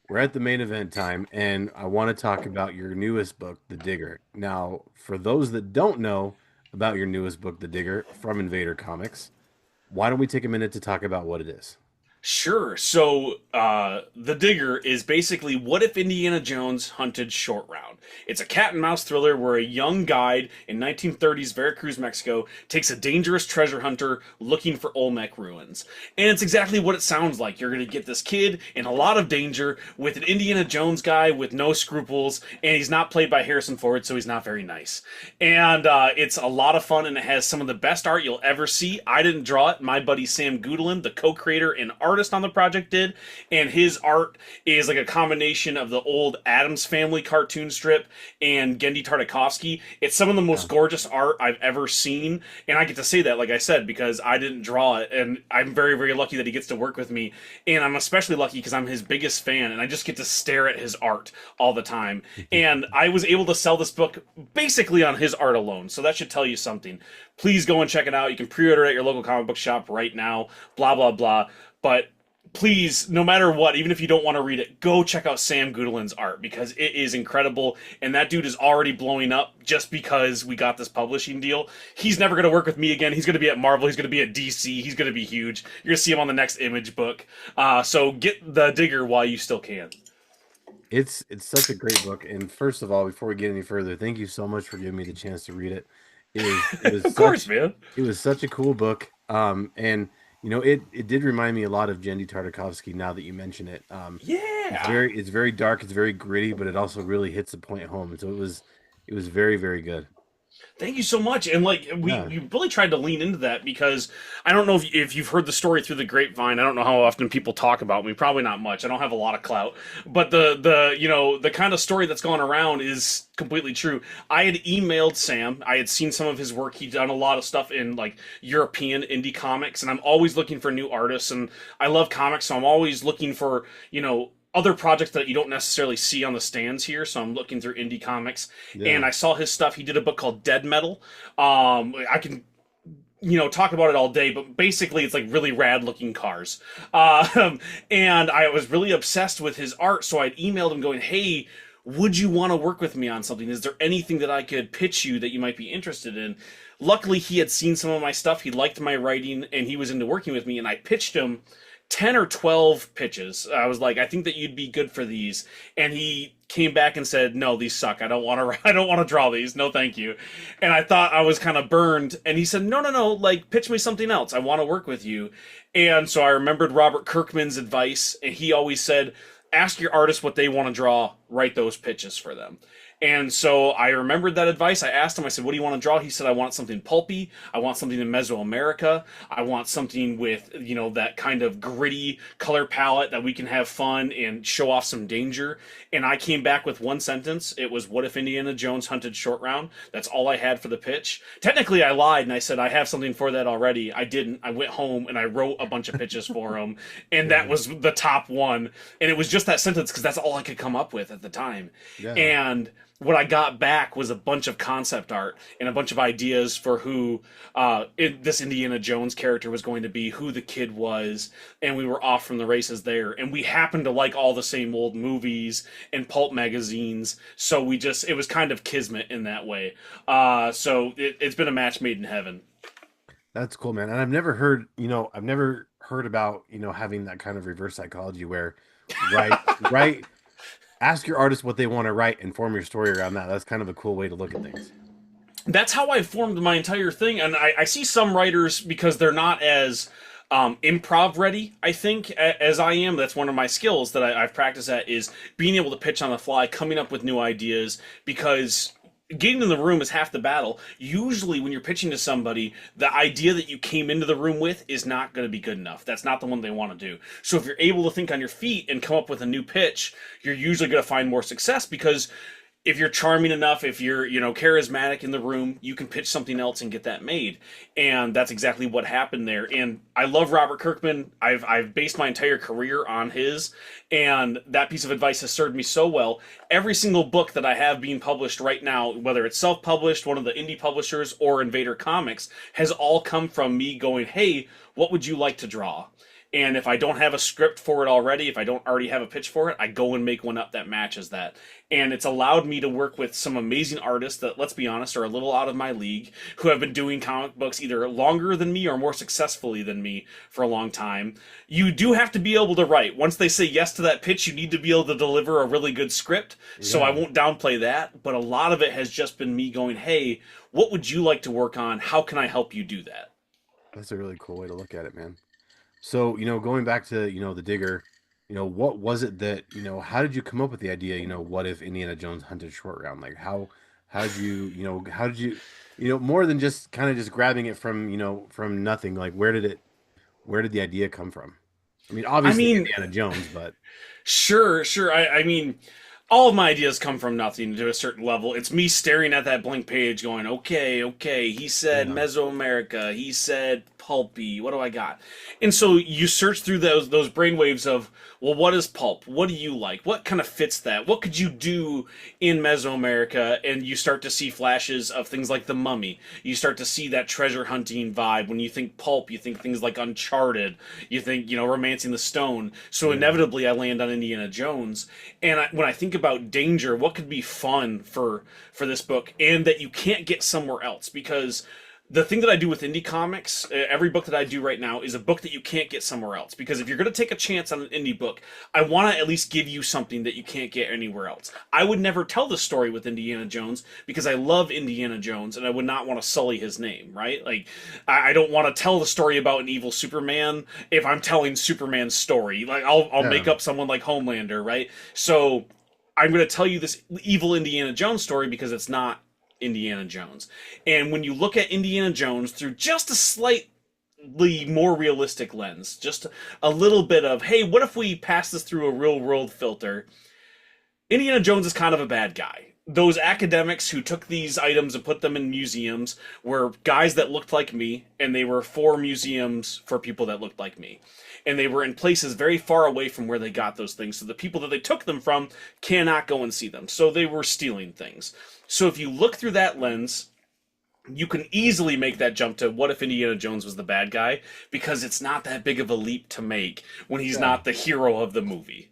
we're at the main event time, and I want to talk about your newest book, The Digger. Now, for those that don't know about your newest book, The Digger, from Invader Comics, why don't we take a minute to talk about what it is? Sure. So, The Digger is basically what if Indiana Jones hunted Short Round? It's a cat and mouse thriller where a young guide in 1930s Veracruz, Mexico, takes a dangerous treasure hunter looking for Olmec ruins. And it's exactly what it sounds like. You're going to get this kid in a lot of danger with an Indiana Jones guy with no scruples, and he's not played by Harrison Ford, so he's not very nice. And it's a lot of fun, and it has some of the best art you'll ever see. I didn't draw it. My buddy Sam Goodlin, the co-creator and artist on the project, did, and his art is like a combination of the old Addams Family cartoon strip and Gendy Tartakovsky. It's some of the most gorgeous art I've ever seen, and I get to say that, like I said, because I didn't draw it, and I'm very, very lucky that he gets to work with me, and I'm especially lucky because I'm his biggest fan, and I just get to stare at his art all the time. And I was able to sell this book basically on his art alone, so that should tell you something. Please go and check it out. You can pre-order it at your local comic book shop right now, blah, blah, blah. But please, no matter what, even if you don't want to read it, go check out Sam Goodlin's art because it is incredible. And that dude is already blowing up just because we got this publishing deal. He's never going to work with me again. He's going to be at Marvel. He's going to be at DC. He's going to be huge. You're going to see him on the next Image book. So get The Digger while you still can. It's such a great book. And first of all, before we get any further, thank you so much for giving me the chance to read it. Of course, man. It was such a cool book. And it did remind me a lot of Jendy Tartakovsky now that you mention it. Yeah. It's very dark, it's very gritty, but it also really hits the point home. And so it was very, very good. Thank you so much. And like Yeah. we really tried to lean into that because I don't know if you've heard the story through the grapevine. I don't know how often people talk about me. Probably not much. I don't have a lot of clout. But the kind of story that's gone around is completely true. I had emailed Sam. I had seen some of his work. He'd done a lot of stuff in like European indie comics, and I'm always looking for new artists. And I love comics, so I'm always looking for other projects that you don't necessarily see on the stands here. So I'm looking through indie comics, and Yeah. I saw his stuff. He did a book called Dead Metal. I can talk about it all day, but basically it's like really rad looking cars. And I was really obsessed with his art, so I'd emailed him going, "Hey, would you want to work with me on something? Is there anything that I could pitch you that you might be interested in?" Luckily, he had seen some of my stuff. He liked my writing, and he was into working with me. And I pitched him 10 or 12 pitches. I was like, "I think that you'd be good for these." And he came back and said, "No, these suck. I don't want to I don't want to draw these. No, thank you." And I thought I was kind of burned, and he said, "No, no, no, like pitch me something else. I want to work with you." And so I remembered Robert Kirkman's advice, and he always said, "Ask your artist what they want to draw, write those pitches for them." And so I remembered that advice. I asked him, I said, "What do you want to draw?" He said, "I want something pulpy. I want something in Mesoamerica. I want something with, that kind of gritty color palette that we can have fun and show off some danger." And I came back with one sentence. It was, "What if Indiana Jones hunted Short Round?" That's all I had for the pitch. Technically, I lied and I said, "I have something for that already." I didn't. I went home and I wrote a bunch of pitches for him. And that Yeah. was the top one. And it was just that sentence because that's all I could come up with at the time. Yeah. And what I got back was a bunch of concept art and a bunch of ideas for who this Indiana Jones character was going to be, who the kid was, and we were off from the races there. And we happened to like all the same old movies and pulp magazines, so it was kind of kismet in that way. So it's been a match made in heaven. That's cool, man. And I've never heard about, having that kind of reverse psychology where right, right, ask your artist what they want to write and form your story around that. That's kind of a cool way to look at things. That's how I formed my entire thing. And I see some writers, because they're not as improv ready, I think, as I am. That's one of my skills that I've practiced at, is being able to pitch on the fly, coming up with new ideas, because getting in the room is half the battle. Usually when you're pitching to somebody, the idea that you came into the room with is not going to be good enough. That's not the one they want to do. So if you're able to think on your feet and come up with a new pitch, you're usually going to find more success, because if you're charming enough, if you're, charismatic in the room, you can pitch something else and get that made. And that's exactly what happened there. And I love Robert Kirkman. I've based my entire career on his, and that piece of advice has served me so well. Every single book that I have being published right now, whether it's self-published, one of the indie publishers, or Invader Comics, has all come from me going, "Hey, what would you like to draw?" And if I don't have a script for it already, if I don't already have a pitch for it, I go and make one up that matches that. And it's allowed me to work with some amazing artists that, let's be honest, are a little out of my league, who have been doing comic books either longer than me or more successfully than me for a long time. You do have to be able to write. Once they say yes to that pitch, you need to be able to deliver a really good script. So I won't downplay that. But a lot of it has just been me going, "Hey, what would you like to work on? How can I help you do that?" That's a really cool way to look at it, man. So, going back to, the Digger, what was it that, how did you come up with the idea, what if Indiana Jones hunted short round? Like how did you, how did you, more than just kind of just grabbing it from, from nothing, like where did the idea come from? I mean, I obviously mean, Indiana Jones, but sure, sure. I mean, all of my ideas come from nothing to a certain level. It's me staring at that blank page going, "Okay, okay, he said yeah, Mesoamerica, he said pulpy, what do I got?" And so you search through those brainwaves of, well, what is pulp? What do you like? What kind of fits that? What could you do in Mesoamerica? And you start to see flashes of things like The Mummy. You start to see that treasure hunting vibe. When you think pulp, you think things like Uncharted. You think, Romancing the Stone. So yeah, inevitably I land on Indiana Jones. And when I think about danger, what could be fun for this book and that you can't get somewhere else? Because the thing that I do with indie comics, every book that I do right now is a book that you can't get somewhere else. Because if you're going to take a chance on an indie book, I want to at least give you something that you can't get anywhere else. I would never tell the story with Indiana Jones because I love Indiana Jones and I would not want to sully his name, right? Like, I don't want to tell the story about an evil Superman if I'm telling Superman's story. Like, I'll make yeah, up someone like Homelander, right? So I'm going to tell you this evil Indiana Jones story because it's not Indiana Jones. And when you look at Indiana Jones through just a slightly more realistic lens, just a little bit of, hey, what if we pass this through a real world filter? Indiana Jones is kind of a bad guy. Those academics who took these items and put them in museums were guys that looked like me, and they were for museums for people that looked like me. And they were in places very far away from where they got those things, so the people that they took them from cannot go and see them. So they were stealing things. So if you look through that lens, you can easily make that jump to what if Indiana Jones was the bad guy, because it's not that big of a leap to make when he's yeah. not the hero of the movie.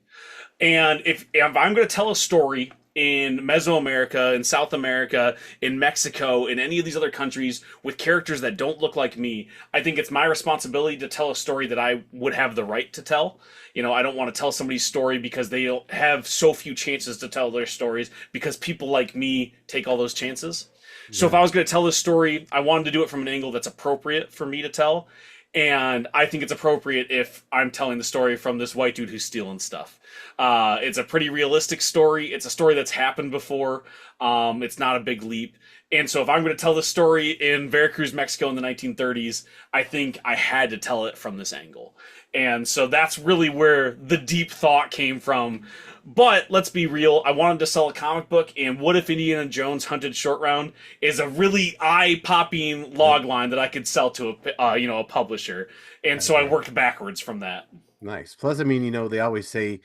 And if I'm going to tell a story in Mesoamerica, in South America, in Mexico, in any of these other countries with characters that don't look like me, I think it's my responsibility to tell a story that I would have the right to tell. I don't want to tell somebody's story because they don't have so few chances to tell their stories because people like me take all those chances. So if Yeah. I was going to tell this story, I wanted to do it from an angle that's appropriate for me to tell. And I think it's appropriate if I'm telling the story from this white dude who's stealing stuff. It's a pretty realistic story. It's a story that's happened before. It's not a big leap. And so if I'm going to tell the story in Veracruz, Mexico in the 1930s, I think I had to tell it from this angle. And so that's really where the deep thought came from. But let's be real, I wanted to sell a comic book, and what if Indiana Jones hunted short round is a really eye-popping log line that I could sell to a publisher. And so I Right. worked backwards from that. Nice. Plus, I mean, they always say,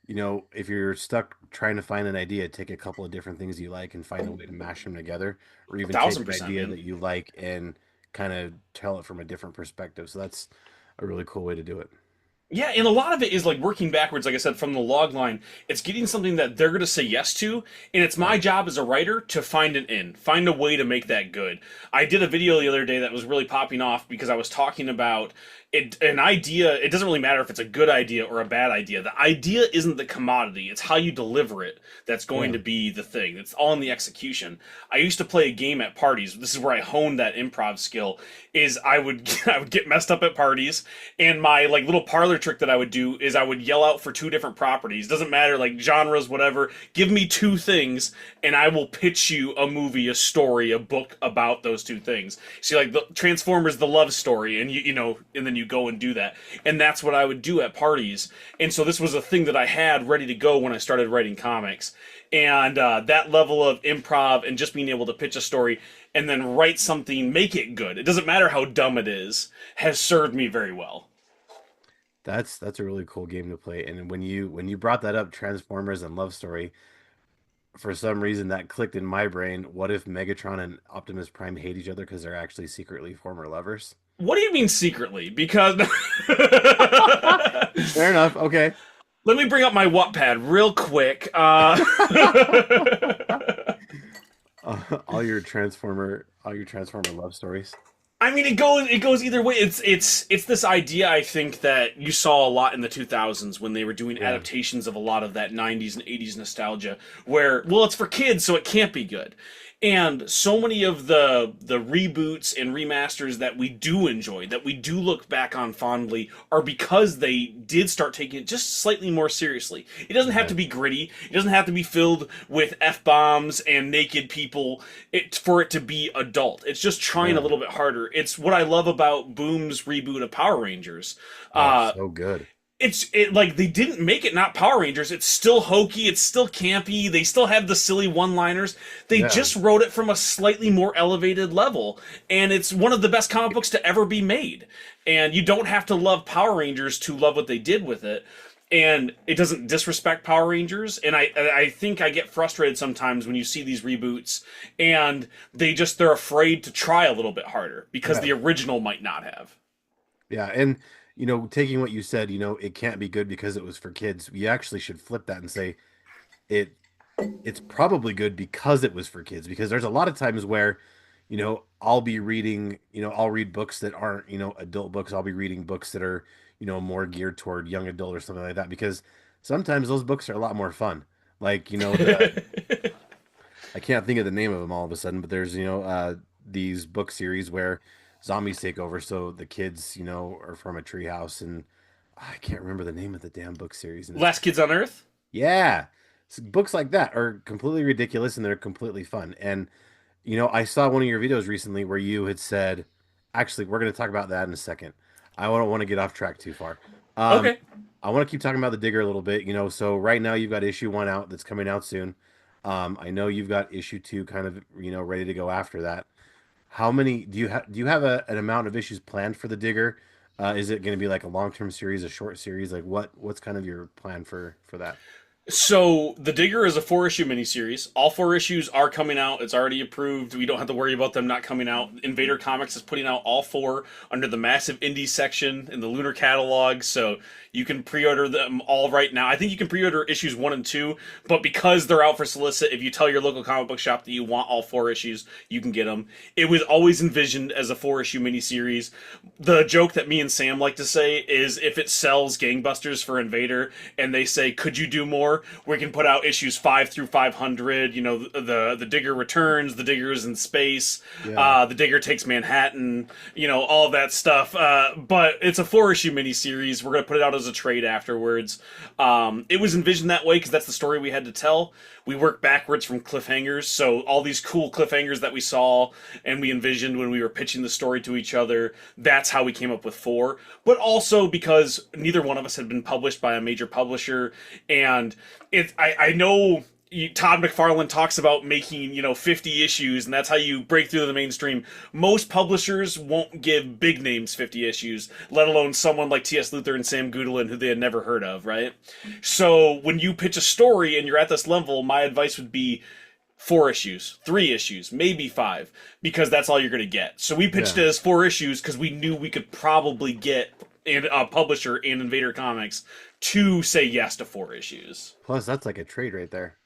if you're stuck trying to find an idea, take a couple of different things you like and find a way to mash them together, or A even take thousand an percent, idea man. that you like and kind of tell it from a different perspective. So that's a really cool way to do it. Yeah, and a lot of it is like working backwards, like I said, from the log line. It's getting something that they're going to say yes to, and it's my Right. job as a writer to find an in, find a way to make that good. I did a video the other day that was really popping off because I was talking about an idea. It doesn't really matter if it's a good idea or a bad idea. The idea isn't the commodity, it's how you deliver it that's going Yeah. to be the thing. It's all in the execution. I used to play a game at parties. This is where I honed that improv skill. Is I would I would get messed up at parties, and my like little parlor trick that I would do is I would yell out for two different properties. Doesn't matter, like genres, whatever. Give me two things, and I will pitch you a movie, a story, a book about those two things. See, like the Transformers, the love story, and you know, and then you go and do that. And that's what I would do at parties. And so this was a thing that I had ready to go when I started writing comics. And that level of improv and just being able to pitch a story and then write something, make it good. It doesn't matter how dumb it is, has served me very well. That's a really cool game to play. And when you brought that up, Transformers and Love Story, for some reason that clicked in my brain. What if Megatron and Optimus Prime hate each other because they're actually secretly former lovers? What do you mean secretly? Because Fair enough. Okay. let me bring up my Wattpad real quick. All your Transformer love stories. I mean, it goes either way. It's this idea, I think, that you saw a lot in the 2000s when they were doing Yeah. adaptations of a lot of that 90s and 80s nostalgia, where, well, it's for kids, so it can't be good. And so many of the reboots and remasters that we do enjoy, that we do look back on fondly, are because they did start taking it just slightly more seriously. It doesn't have to be gritty. It doesn't have to be filled with F-bombs and naked people for it to be adult. It's just trying a little bit harder. It's what I love about Boom's reboot of Power Rangers. So good. It's like they didn't make it not Power Rangers. It's still hokey. It's still campy. They still have the silly one-liners. They just wrote it from a slightly more elevated level, and it's one of the best comic books to ever be made. And you don't have to love Power Rangers to love what they did with it. And it doesn't disrespect Power Rangers. And I think I get frustrated sometimes when you see these reboots and they're afraid to try a little bit harder because the original might not have. Yeah, and taking what you said, it can't be good because it was for kids. We actually should flip that and say it it's probably good because it was for kids. Because there's a lot of times where, I'll be reading, I'll read books that aren't, adult books. I'll be reading books that are, more geared toward young adult or something like that. Because sometimes those books are a lot more fun. Like, I can't think of the name of them all of a sudden, but there's, these book series where zombies take over. So the kids, are from a treehouse, and I can't remember the name of the damn book series. And Last Kids on Earth? yeah, so books like that are completely ridiculous and they're completely fun. And, I saw one of your videos recently where you had said, actually, we're going to talk about that in a second. I don't want to get off track too far. Okay. I want to keep talking about the Digger a little bit. So right now you've got issue 1 out that's coming out soon. I know you've got issue 2 kind of, ready to go after that. How many do you have an amount of issues planned for the Digger? Is it going to be like a long-term series, a short series? Like what's kind of your plan for that? So, The Digger is a 4-issue miniseries. All 4 issues are coming out. It's already approved. We don't have to worry about them not coming out. Invader Comics is putting out all 4 under the massive indie section in the Lunar catalog, so you can pre-order them all right now. I think you can pre-order issues 1 and 2, but because they're out for solicit, if you tell your local comic book shop that you want all 4 issues, you can get them. It was always envisioned as a 4-issue miniseries. The joke that me and Sam like to say is if it sells gangbusters for Invader and they say, could you do more? We can put out issues 5 through 500. The Digger returns, the Digger's in space, the Digger takes Manhattan, all of that stuff. But it's a 4-issue miniseries. We're gonna put it out as a trade afterwards. It was envisioned that way because that's the story we had to tell. We work backwards from cliffhangers, so all these cool cliffhangers that we saw and we envisioned when we were pitching the story to each other, that's how we came up with 4. But also because neither one of us had been published by a major publisher, and I know Todd McFarlane talks about making 50 issues, and that's how you break through the mainstream. Most publishers won't give big names 50 issues, let alone someone like T.S. Luthor and Sam Goodwin, who they had never heard of, right? So when you pitch a story and you're at this level, my advice would be 4 issues, 3 issues, maybe 5, because that's all you're going to get. So we pitched it as 4 issues because we knew we could probably get a publisher and Invader Comics to say yes to 4 issues. Plus, that's like a trade right there.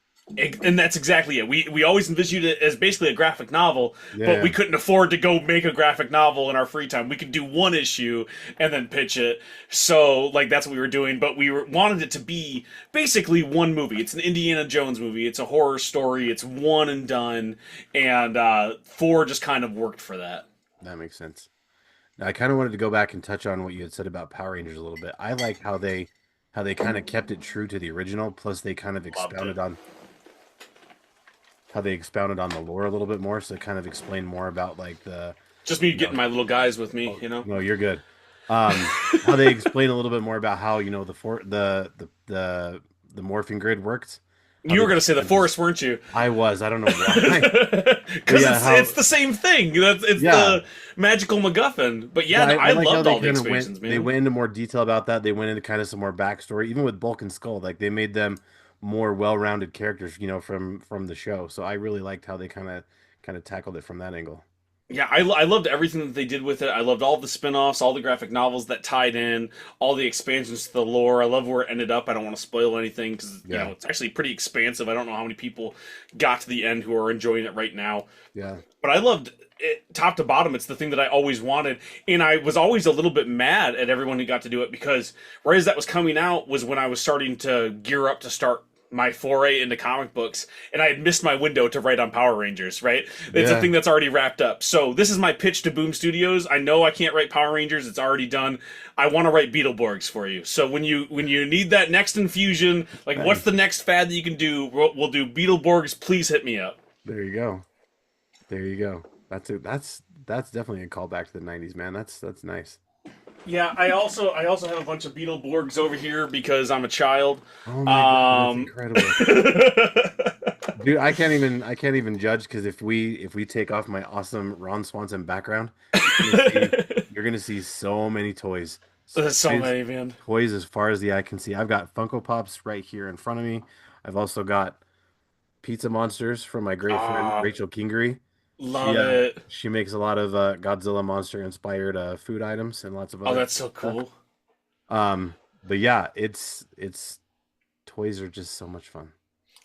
And that's exactly it. We always envisioned it as basically a graphic novel, but we couldn't afford to go make a graphic novel in our free time. We could do 1 issue and then pitch it. So, that's what we were doing, but we wanted it to be basically 1 movie. It's an Indiana Jones movie. It's a horror story. It's 1 and done, and 4 just kind of worked for that. That makes sense. I kind of wanted to go back and touch on what you had said about Power Rangers a little bit. I like how they kind of kept it true to the original, plus they kind of Loved it. expounded on how they expounded on the lore a little bit more, so it kind of explained more about like the Just me you know getting my little guys with me, oh, you know. no, you're good. How they explain a little bit more about how the morphing grid worked. How You they were gonna say the kind of just Force, weren't you? I don't know why. But Because yeah, it's the same thing. It's yeah. the magical MacGuffin. But yeah, Yeah, no, I I like how loved they all the kind of expansions, they man. went into more detail about that. They went into kind of some more backstory, even with Bulk and Skull. Like they made them more well-rounded characters, from the show. So I really liked how they kind of tackled it from that angle. Yeah, I loved everything that they did with it. I loved all the spin-offs, all the graphic novels that tied in, all the expansions to the lore. I love where it ended up. I don't want to spoil anything because, Yeah, it's actually pretty expansive. I don't know how many people got to the end who are enjoying it right now. yeah, But I loved it top to bottom. It's the thing that I always wanted. And I was always a little bit mad at everyone who got to do it because right as that was coming out was when I was starting to gear up to start my foray into comic books, and I had missed my window to write on Power Rangers, right? It's a yeah. thing that's already wrapped up. So this is my pitch to Boom Studios. I know I can't write Power Rangers, it's already done. I want to write Beetleborgs for you. So when you need that next infusion, like what's the Nice. next fad that you can do? We'll do Beetleborgs, please hit me up. There you go. There you go. That's definitely a callback to the '90s, man. That's nice. Yeah, I also have a bunch of Beetleborgs over here because I'm a child. Oh my God, that's Um, incredible. Dude, I can't even judge because if we take off my awesome Ron Swanson background, you're gonna see you're gonna see so many toys. there's so Toys, many, man. toys as far as the eye can see. I've got Funko Pops right here in front of me. I've also got pizza monsters from my great friend Ah, Rachel Kingery. She love it. she makes a lot of Godzilla monster inspired food items and lots of Oh, other that's so stuff. cool. But yeah, it's toys are just so much fun.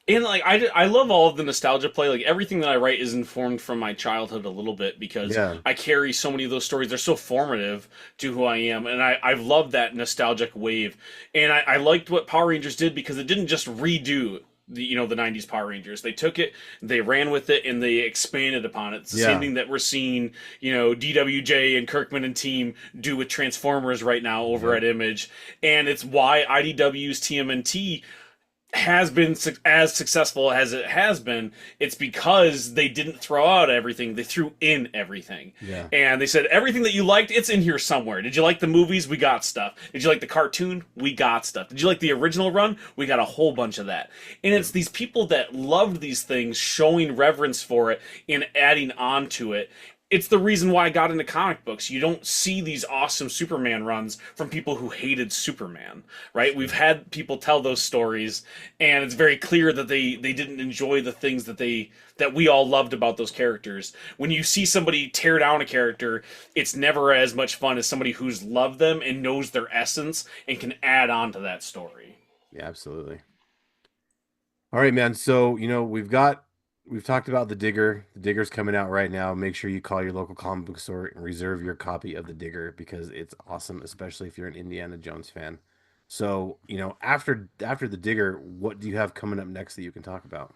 And like I love all of the nostalgia play. Like everything that I write is informed from my childhood a little bit because Yeah, I carry so many of those stories. They're so formative to who I am, and I've loved that nostalgic wave. And I liked what Power Rangers did because it didn't just redo the '90s Power Rangers. They took it, they ran with it, and they expanded upon it. It's the same yeah. thing that we're seeing DWJ and Kirkman and team do with Transformers right now over Yep. at Image, and it's why IDW's TMNT has been as successful as it has been. It's because they didn't throw out everything, they threw in everything. Yeah. And they said everything that you liked, it's in here somewhere. Did you like the movies? We got stuff. Did you like the cartoon? We got stuff. Did you like the original run? We got a whole bunch of that. And Yep. it's these people that loved these things showing reverence for it and adding on to it. It's the reason why I got into comic books. You don't see these awesome Superman runs from people who hated Superman, right? We've had people tell those stories, and it's very clear that they didn't enjoy the things that we all loved about those characters. When you see somebody tear down a character, it's never as much fun as somebody who's loved them and knows their essence and can add on to that story. Yeah, absolutely. All right, man. So, we've talked about the Digger. The Digger's coming out right now. Make sure you call your local comic book store and reserve your copy of the Digger because it's awesome, especially if you're an Indiana Jones fan. So, after the Digger, what do you have coming up next that you can talk about?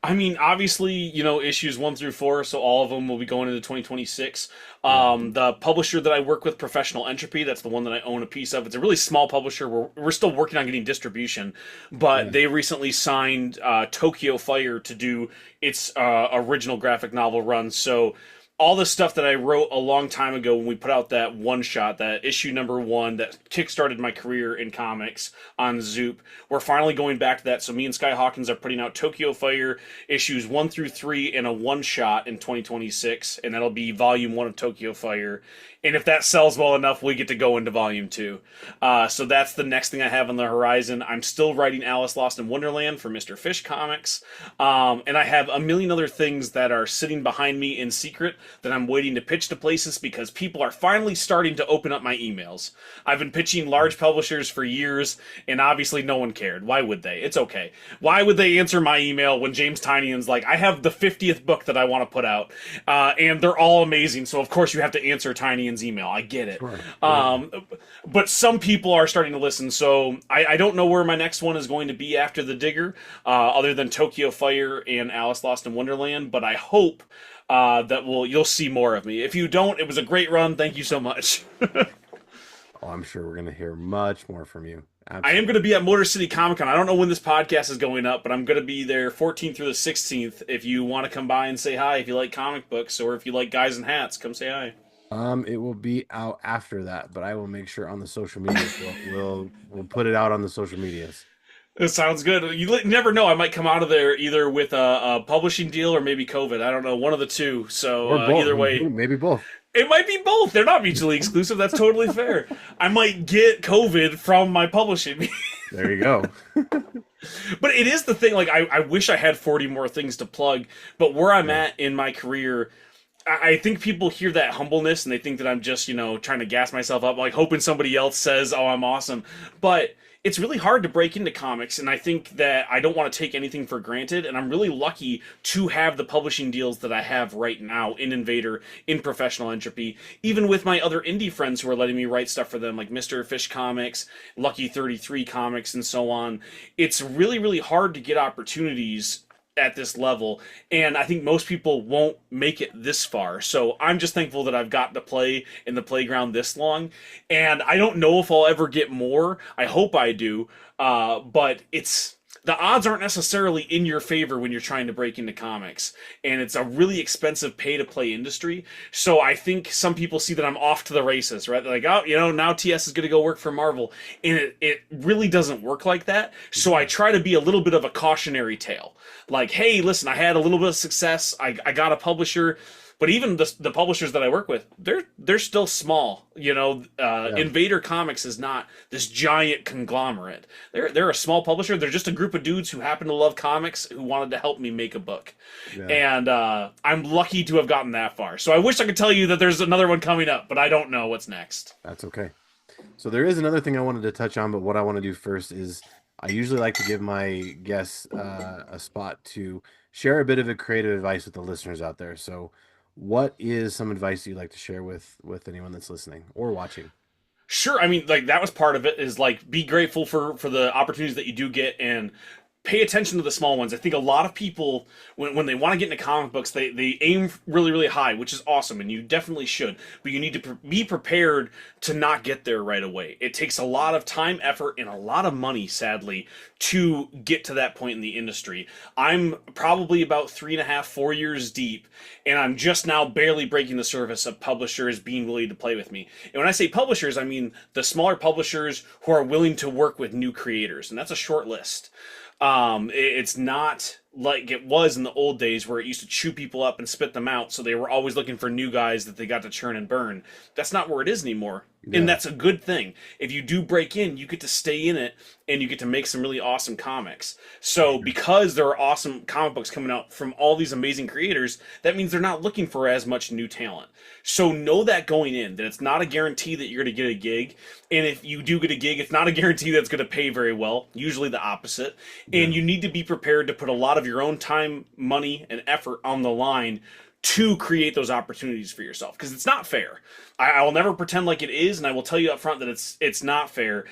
I mean, obviously, issues 1 through 4, so all of them will be going into 2026. Yeah. The publisher that I work with, Professional Entropy, that's the one that I own a piece of. It's a really small publisher. We're still working on getting distribution, but Yeah. they recently signed Tokyo Fire to do its original graphic novel run. So all the stuff that I wrote a long time ago when we put out that one shot, that issue number 1 that kickstarted my career in comics on Zoop, we're finally going back to that. So me and Sky Hawkins are putting out Tokyo Fire issues 1 through 3 in a one shot in 2026, and that'll be volume 1 of Tokyo Fire. And if that sells well enough, we get to go into volume 2. So that's the next thing I have on the horizon. I'm still writing Alice Lost in Wonderland for Mr. Fish Comics. And I have a million other things that are sitting behind me in secret that I'm waiting to pitch to places because people are finally starting to open up my emails. I've been pitching large publishers for years, and obviously no one cared. Why would they? It's okay. Why would they answer my email when James Tynion's like, I have the 50th book that I want to put out, and they're all amazing, so of course you have to answer Tynion's email. I get it. Sure. Yeah. But some people are starting to listen, so I don't know where my next one is going to be after The Digger, other than Tokyo Fire and Alice Lost in Wonderland, but I hope that you'll see more of me. If you don't, it was a great run. Thank you so much. Oh, I'm sure we're gonna hear much more from you. I am Absolutely. going to be at Motor City Comic Con. I don't know when this podcast is going up, but I'm going to be there 14th through the 16th. If you want to come by and say hi, if you like comic books, or if you like guys in hats, come say hi. It will be out after that, but I will make sure on the social medias we'll put it out on the social medias. It sounds good. You never know. I might come out of there either with a publishing deal or maybe COVID. I don't know. One of the two. So Or both. either way, Maybe both. it might be both. They're not mutually exclusive. That's totally fair. I might get COVID from my publishing. There you go. But it is the thing. Like, I wish I had 40 more things to plug. But where I'm Yeah. at in my career, I think people hear that humbleness and they think that I'm just, trying to gas myself up, like hoping somebody else says, "Oh, I'm awesome." But it's really hard to break into comics, and I think that I don't want to take anything for granted, and I'm really lucky to have the publishing deals that I have right now in Invader, in Professional Entropy, even with my other indie friends who are letting me write stuff for them, like Mr. Fish Comics, Lucky 33 Comics, and so on. It's really, really hard to get opportunities at this level, and I think most people won't make it this far. So I'm just thankful that I've gotten to play in the playground this long, and I don't know if I'll ever get more. I hope I do, but the odds aren't necessarily in your favor when you're trying to break into comics, and it's a really expensive pay-to-play industry. So I think some people see that I'm off to the races, right? They're like, "Oh, now TS is going to go work for Marvel," and it really doesn't work like that. So I try to be a little bit of a cautionary tale, like, "Hey, listen, I had a little bit of success. I got a publisher." But even the publishers that I work with, they're still small. Yeah. Invader Comics is not this giant conglomerate. They're a small publisher. They're just a group of dudes who happen to love comics who wanted to help me make a book, Yeah. and I'm lucky to have gotten that far. So I wish I could tell you that there's another one coming up, but I don't know what's next. That's okay. So there is another thing I wanted to touch on, but what I want to do first is I usually like to give my guests a spot to share a bit of a creative advice with the listeners out there. So, what is some advice you'd like to share with anyone that's listening or watching? Sure, I mean, like, that was part of it, is like, be grateful for the opportunities that you do get, and pay attention to the small ones. I think a lot of people, when they want to get into comic books, they aim really, really high, which is awesome, and you definitely should. But you need to be prepared to not get there right away. It takes a lot of time, effort, and a lot of money, sadly, to get to that point in the industry. I'm probably about 3.5, 4 years deep, and I'm just now barely breaking the surface of publishers being willing to play with me. And when I say publishers, I mean the smaller publishers who are willing to work with new creators, and that's a short list. It's not like it was in the old days where it used to chew people up and spit them out, so they were always looking for new guys that they got to churn and burn. That's not where it is anymore. And Yeah. that's a good thing. If you do break in, you get to stay in it and you get to make some really awesome comics. So because there are awesome comic books coming out from all these amazing creators, that means they're not looking for as much new talent. So know that going in, that it's not a guarantee that you're going to get a gig. And if you do get a gig, it's not a guarantee that's going to pay very well, usually the opposite. And Yeah. you need to be prepared to put a lot of your own time, money, and effort on the line to create those opportunities for yourself, because it's not fair. I will never pretend like it is, and I will tell you up front that it's not fair.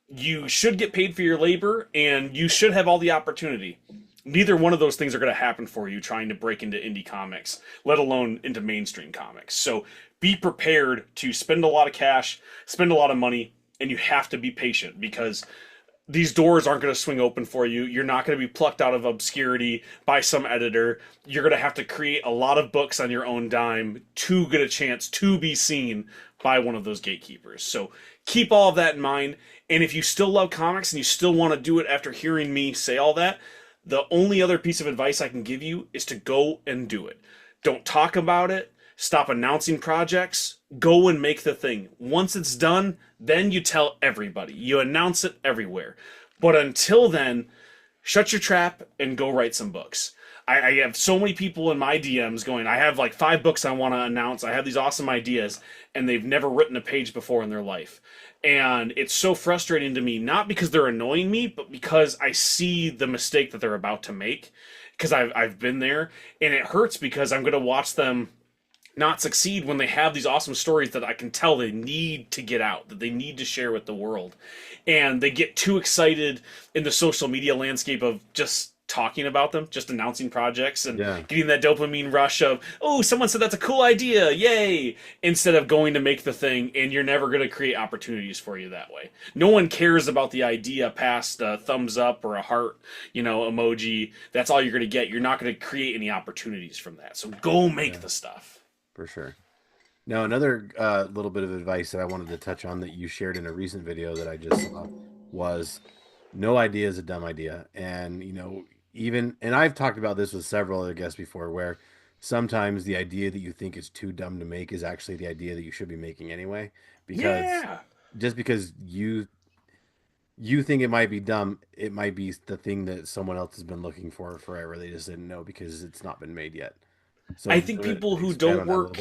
You should get paid for your labor, and you should have all the opportunity. Neither one of those things are going to happen for you trying to break into indie comics, let alone into mainstream comics. So be prepared to spend a lot of cash, spend a lot of money, and you have to be patient, because these doors aren't going to swing open for you. You're not going to be plucked out of obscurity by some editor. You're going to have to create a lot of books on your own dime to get a chance to be seen by one of those gatekeepers. So keep all of that in mind. And if you still love comics and you still want to do it after hearing me say all that, the only other piece of advice I can give you is to go and do it. Don't talk about it. Stop announcing projects. Go and make the thing. Once it's done, then you tell everybody. You announce it everywhere. But until then, shut your trap and go write some books. I have so many people in my DMs going, "I have like 5 books I want to announce. I have these awesome ideas," and they've never written a page before in their life. And it's so frustrating to me, not because they're annoying me, but because I see the mistake that they're about to make. Because I've been there, and it hurts because I'm going to watch them not succeed when they have these awesome stories that I can tell they need to get out, that they need to share with the world. And they get too excited in the social media landscape of just talking about them, just announcing projects and Yeah. getting that dopamine rush of, oh, someone said that's a cool idea, yay, instead of going to make the thing, and you're never going to create opportunities for you that way. No one cares about the idea past a thumbs up or a heart, emoji. That's all you're going to get. You're not going to create any opportunities from that. So go make the stuff. For sure. Now, another little bit of advice that I wanted to touch on that you shared in a recent video that I just saw was no idea is a dumb idea. And, and I've talked about this with several other guests before, where sometimes the idea that you think is too dumb to make is actually the idea that you should be making anyway. Because just because you think it might be dumb, it might be the thing that someone else has been looking for forever. They just didn't know because it's not been made yet. So I think people who don't work,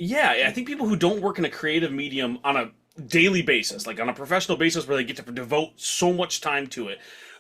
I think people who don't work in a creative medium on a daily basis, like on a professional basis where they get to devote so much time to it,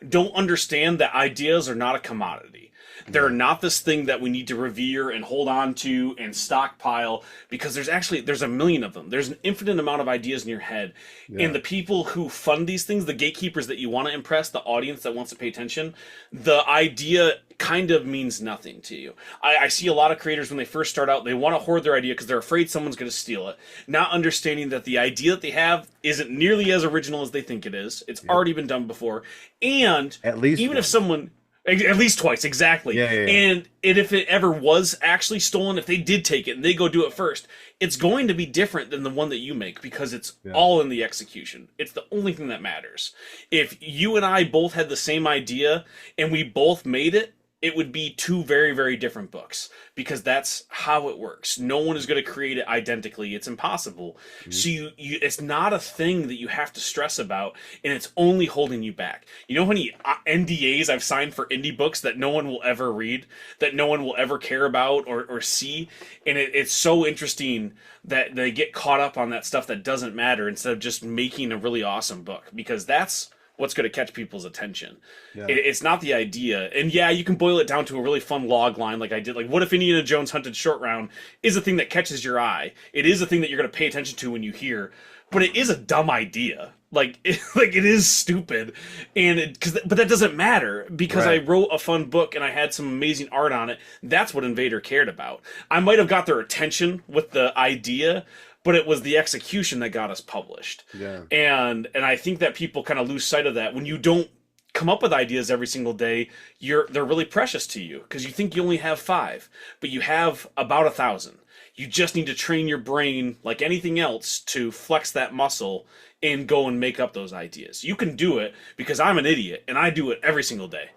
don't understand that ideas are not a commodity. They're not this thing that we need to revere and hold on to and stockpile, because there's a million of them. There's an infinite amount of ideas in your head. Yeah. And the people who fund these things, the gatekeepers that you want to impress, the audience that wants to pay attention, the idea kind of means nothing to you. I see a lot of creators when they first start out, they want to hoard their idea because they're afraid someone's going to steal it, not understanding that the idea that they have isn't nearly as original as they think it is. It's already been done before. And at least even if someone... At least twice, exactly. Yeah. And if it ever was actually stolen, if they did take it and they go do it first, it's going to be different than the one that you make, because it's all in the execution. It's the only thing that matters. If you and I both had the same idea and we both made it, it would be two very, very different books, because that's how it works. No one is going to create it identically. It's impossible. Mm-hmm. So it's not a thing that you have to stress about, and it's only holding you back. You know how many NDAs I've signed for indie books that no one will ever read, that no one will ever care about or see? And it's so interesting that they get caught up on that stuff that doesn't matter instead of just making a really awesome book, because that's what's going to catch people's attention. Yeah. It's not the idea. And you can boil it down to a really fun log line like I did. Like, what if Indiana Jones Hunted Short Round is a thing that catches your eye? It is a thing that you're going to pay attention to when you hear, but it is a dumb idea. Like it is stupid. But that doesn't matter, because I wrote a fun book and I had some amazing art on it. That's what Invader cared about. I might have got their attention with the idea, but it was the execution that got us published. Yeah. And I think that people kind of lose sight of that. When you don't come up with ideas every single day, they're really precious to you, because you think you only have 5, but you have about 1,000. You just need to train your brain like anything else to flex that muscle and go and make up those ideas. You can do it, because I'm an idiot and I do it every single day.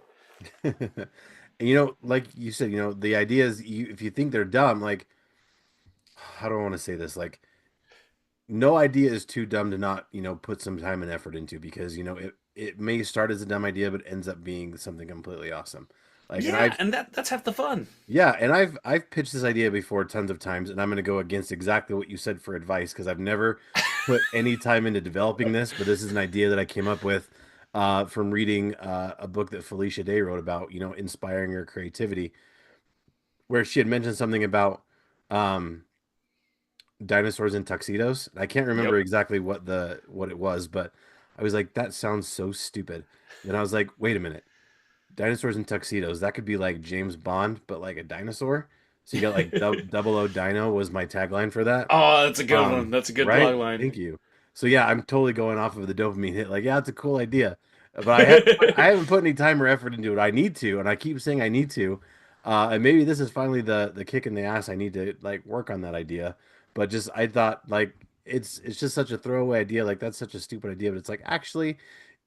And like you said, the ideas, if you think they're dumb, like, how do I want to say this? Like, no idea is too dumb to not, put some time and effort into, because, it may start as a dumb idea, but ends up being something completely awesome. Like, and that's half the fun. Yeah, and I've pitched this idea before tons of times, and I'm going to go against exactly what you said for advice, because I've never put any time into developing this, but this is an idea that I came up with from reading a book that Felicia Day wrote about, inspiring your creativity, where she had mentioned something about dinosaurs in tuxedos. I can't remember exactly what it was, but I was like, that sounds so stupid. Then I was like, wait a minute, dinosaurs in tuxedos, that could be like James Bond, but like a dinosaur. So you got like double O Dino was my tagline for that. Oh, that's a good one. That's a good blog line. Thank you. So I'm totally going off of the dopamine hit. Like, it's a cool idea, but I haven't put any time or effort into it. I need to, and I keep saying I need to. And maybe this is finally the kick in the ass. I need to like work on that idea. But I thought, like, it's just such a throwaway idea. Like, that's such a stupid idea. But it's like, actually,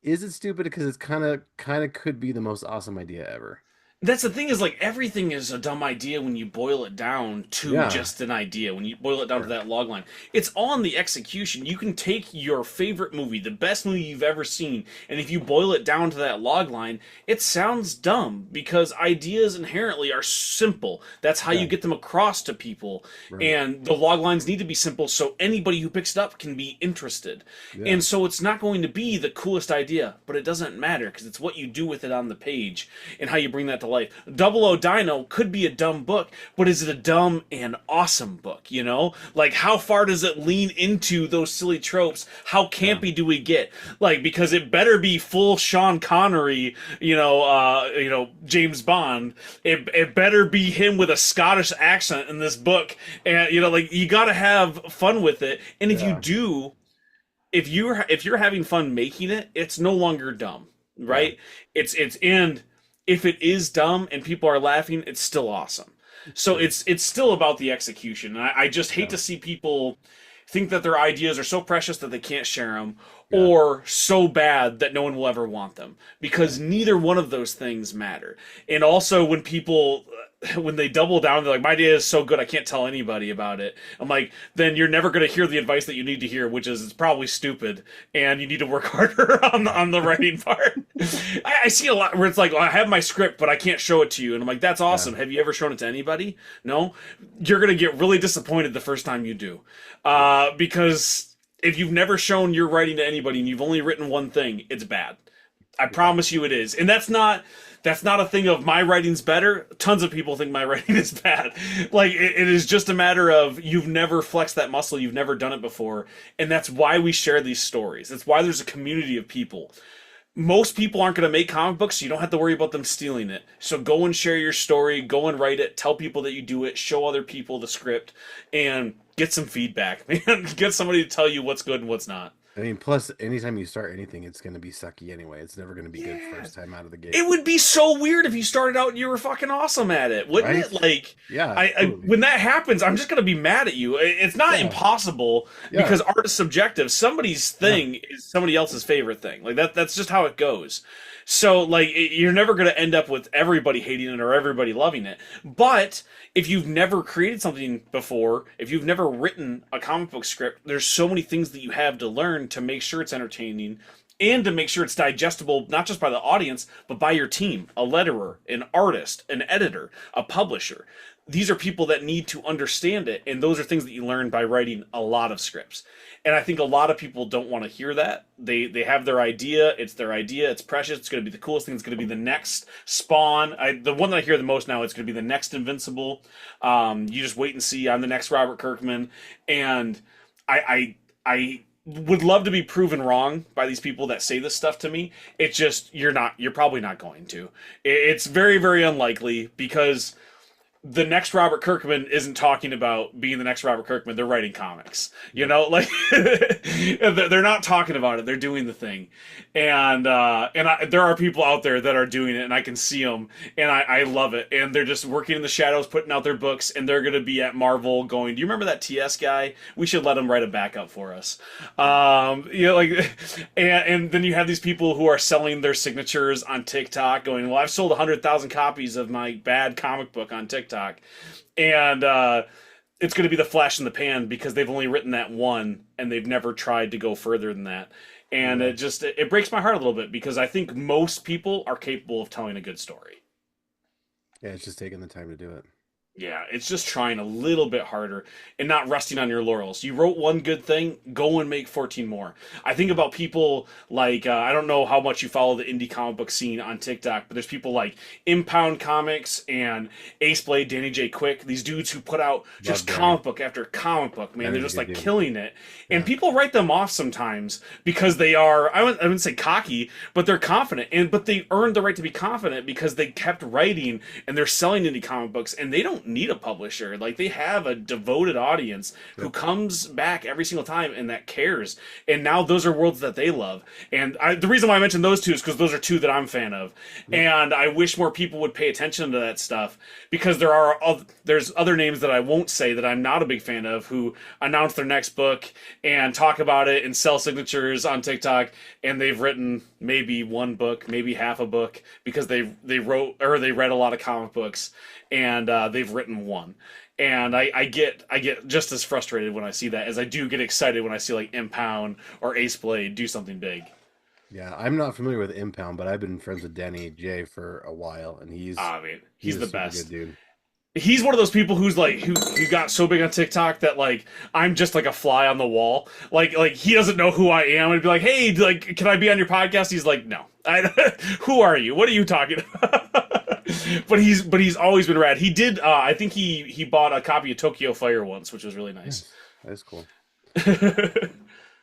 is it stupid? Because it's kind of could be the most awesome idea ever. That's the thing, is like everything is a dumb idea when you boil it down to just an idea. When you boil it down to that log line, it's on the execution. You can take your favorite movie, the best movie you've ever seen, and if you boil it down to that log line, it sounds dumb because ideas inherently are simple. That's how you get them across to people. Right. And the log lines need to be simple so anybody who picks it up can be interested. Yeah. And so it's not going to be the coolest idea, but it doesn't matter because it's what you do with it on the page and how you bring that to life. Double O Dino could be a dumb book, but is it a dumb and awesome book? You know, like how far does it lean into those silly tropes? How campy do we get? Like, because it better be full Sean Connery, James Bond. It better be him with a Scottish accent in this book, and like you got to have fun with it. And if you do, if you're having fun making it, it's no longer dumb, right? It's and if it is dumb and people are laughing, it's still awesome. So it's still about the execution. And I just hate to see people think that their ideas are so precious that they can't share them, or so bad that no one will ever want them, because neither one of those things matter. And also when people, when they double down, they're like, my idea is so good I can't tell anybody about it. I'm like, then you're never going to hear the advice that you need to hear, which is it's probably stupid and you need to work harder on the writing part. I see a lot where it's like, well, I have my script but I can't show it to you, and I'm like, that's awesome. Have you ever shown it to anybody? No. You're going to get really disappointed the first time you do, because if you've never shown your writing to anybody and you've only written one thing, it's bad. I promise you it is. And that's not a thing of my writing's better. Tons of people think my writing is bad. Like, it is just a matter of you've never flexed that muscle, you've never done it before, and that's why we share these stories. That's why there's a community of people. Most people aren't going to make comic books, so you don't have to worry about them stealing it. So go and share your story, go and write it, tell people that you do it, show other people the script, and get some feedback, man. Get somebody to tell you what's good and what's not. I mean, plus, anytime you start anything, it's going to be sucky anyway. It's never going to be good first time out of the gate. It would be so weird if you started out and you were fucking awesome at it, wouldn't it? Like, totally. When that happens, I'm just going to be mad at you. It's not impossible, because art is subjective. Somebody's thing is somebody else's favorite thing. Like, that's just how it goes. So, like, you're never going to end up with everybody hating it or everybody loving it. But if you've never created something before, if you've never written a comic book script, there's so many things that you have to learn to make sure it's entertaining and to make sure it's digestible, not just by the audience, but by your team, a letterer, an artist, an editor, a publisher. These are people that need to understand it, and those are things that you learn by writing a lot of scripts. And I think a lot of people don't want to hear that. They have their idea, it's precious, it's going to be the coolest thing, it's going to be the next Spawn. The one that I hear the most now, it's going to be the next Invincible. You just wait and see, I'm the next Robert Kirkman. And I would love to be proven wrong by these people that say this stuff to me. It's just, you're probably not going to. It's very, very unlikely, because the next Robert Kirkman isn't talking about being the next Robert Kirkman. They're writing comics, like they're not talking about it. They're doing the thing. And there are people out there that are doing it, and I can see them, and I love it. And they're just working in the shadows, putting out their books, and they're going to be at Marvel going, do you remember that TS guy? We should let him write a backup for us. And then you have these people who are selling their signatures on TikTok going, well, I've sold 100,000 copies of my bad comic book on TikTok. And it's going to be the flash in the pan because they've only written that one and they've never tried to go further than that. And it breaks my heart a little bit, because I think most people are capable of telling a good story. Yeah, it's just taking the time to do it. Yeah, it's just trying a little bit harder and not resting on your laurels. You wrote one good thing, go and make 14 more. I think about people like, I don't know how much you follow the indie comic book scene on TikTok, but there's people like Impound Comics and Ace Blade, Danny J. Quick, these dudes who put out just comic book after comic book, man. They're just like killing it. And people write them off sometimes because they are, I wouldn't say cocky, but they're confident. But they earned the right to be confident because they kept writing and they're selling indie comic books, and they don't need a publisher. Like, they have a devoted audience who comes back every single time and that cares. And now those are worlds that they love. And the reason why I mentioned those two is because those are two that I'm a fan of. And I wish more people would pay attention to that stuff, because there's other names that I won't say that I'm not a big fan of who announce their next book and talk about it and sell signatures on TikTok, and they've written maybe one book, maybe half a book, because they wrote or they read a lot of comic books, and they've written one. And I get just as frustrated when I see that as I do get excited when I see like Impound or Ace Blade do something big. Yeah, I'm not familiar with Impound, but I've been friends with Danny J for a while, and he's the best. Good dude. He's one of those people who's like who got so big on TikTok that like I'm just like a fly on the wall. Like he doesn't know who I am, and be like, hey, like, can I be on your podcast? He's like, no. Who are you? What are you talking about? But he's always been rad. He did. I think he bought a copy of Tokyo Fire once, which was really nice. Nice. That's cool.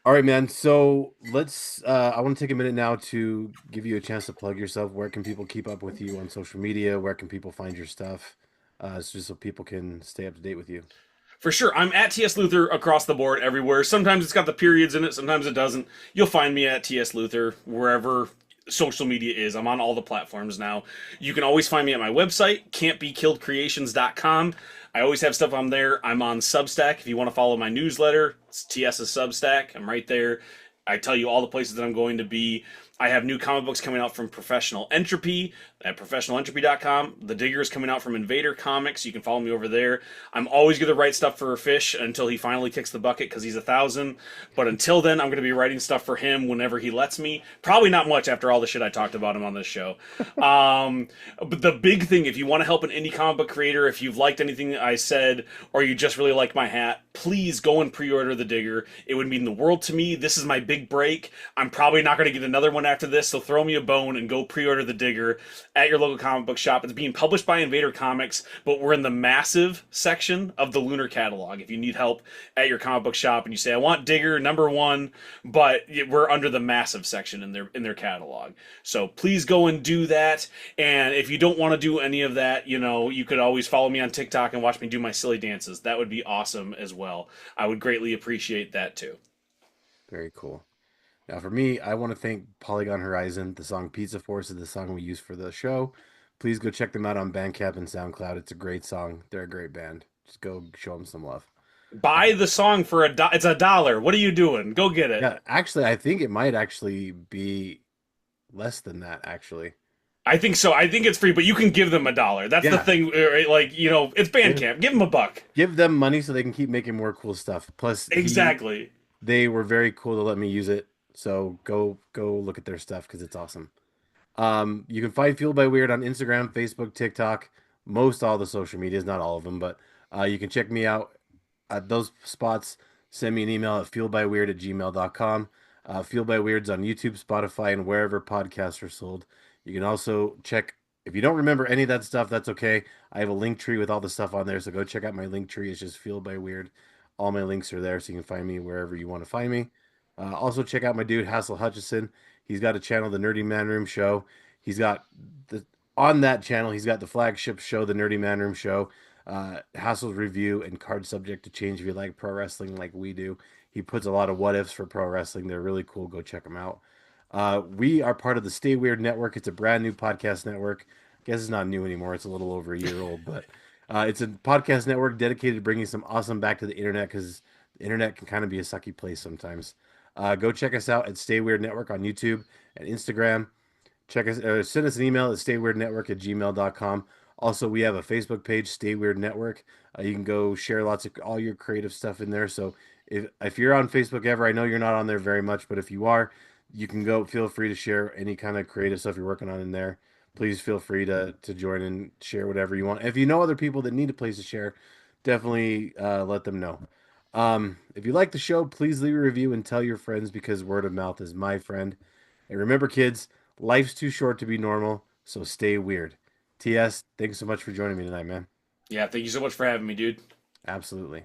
All right, man. So let's. I want to take a minute now to give you a chance to plug yourself. Where can people keep up with you on social media? Where can people find your stuff? Just so people can stay up to date with you. For sure, I'm at TS Luther across the board everywhere. Sometimes it's got the periods in it, sometimes it doesn't. You'll find me at TS Luther wherever social media is. I'm on all the platforms now. You can always find me at my website, can'tbekilledcreations.com. I always have stuff on there. I'm on Substack. If you want to follow my newsletter, it's TS's Substack. I'm right there. I tell you all the places that I'm going to be. I have new comic books coming out from Professional Entropy at professionalentropy.com. The Digger is coming out from Invader Comics. You can follow me over there. I'm always going to write stuff for Fish until he finally kicks the bucket because he's 1,000. But until then, I'm going to be writing stuff for him whenever he lets me. Probably not much after all the shit I talked about him on this show. But the big thing, if you want to help an indie comic book creator, if you've liked anything I said, or you just really like my hat, please go and pre-order The Digger. It would mean the world to me. This is my big break. I'm probably not going to get another one after this, so throw me a bone and go pre-order The Digger at your local comic book shop. It's being published by Invader Comics, but we're in the massive section of the Lunar catalog. If you need help at your comic book shop and you say, I want Digger #1, but we're under the massive section in their catalog. So please go and do that. And if you don't want to do any of that, you could always follow me on TikTok and watch me do my silly dances. That would be awesome as well. I would greatly appreciate that too. Very cool. Now, for me, I want to thank Polygon Horizon. The song Pizza Force is the song we use for the show. Please go check them out on Bandcamp and SoundCloud. It's a great song. They're a great band. Just go show them some love. Buy the song for it's $1. What are you doing? Go get it. Yeah, actually, I think it might actually be less than that, actually. I think so. I think it's free, but you can give them $1. That's the thing. Right? Like, it's Bandcamp. Give them $1. Give them money so they can keep making more cool stuff. Plus, exactly. They were very cool to let me use it. So go look at their stuff because it's awesome. You can find Fueled by Weird on Instagram, Facebook, TikTok, most all the social medias, not all of them, but you can check me out at those spots. Send me an email at fueledbyweird@gmail.com. Fueled by Weird's on YouTube, Spotify, and wherever podcasts are sold. You can also check, if you don't remember any of that stuff, that's okay. I have a Linktree with all the stuff on there, so go check out my Linktree. It's just Fueled by Weird. All my links are there, so you can find me wherever you want to find me. Also, check out my dude, Hassel Hutchison. He's got a channel, the Nerdy Manroom Show. He's got on that channel, he's got the flagship show, the Nerdy Manroom Show. Hassel's review and card subject to change if you like pro wrestling like we do. He puts a lot of what ifs for pro wrestling. They're really cool. Go check them out. We are part of the Stay Weird Network. It's a brand new podcast network. I guess it's not new anymore. It's a little over a year old, but it's a podcast network dedicated to bringing some awesome back to the internet because the internet can kind of be a sucky place sometimes. Go check us out at Stay Weird Network on YouTube and Instagram. Check us, send us an email at stayweirdnetwork@gmail.com. Also, we have a Facebook page, Stay Weird Network. You can go share lots of all your creative stuff in there. So if you're on Facebook ever, I know you're not on there very much, but if you are, you can go. Feel free to share any kind of creative stuff you're working on in there. Please feel free to join and share whatever you want. If you know other people that need a place to share, definitely let them know. If you like the show, please leave a review and tell your friends because word of mouth is my friend. And remember, kids, life's too short to be normal, so stay weird. TS, thanks so much for joining me tonight, man. Yeah, thank you so much for having me, dude. Absolutely.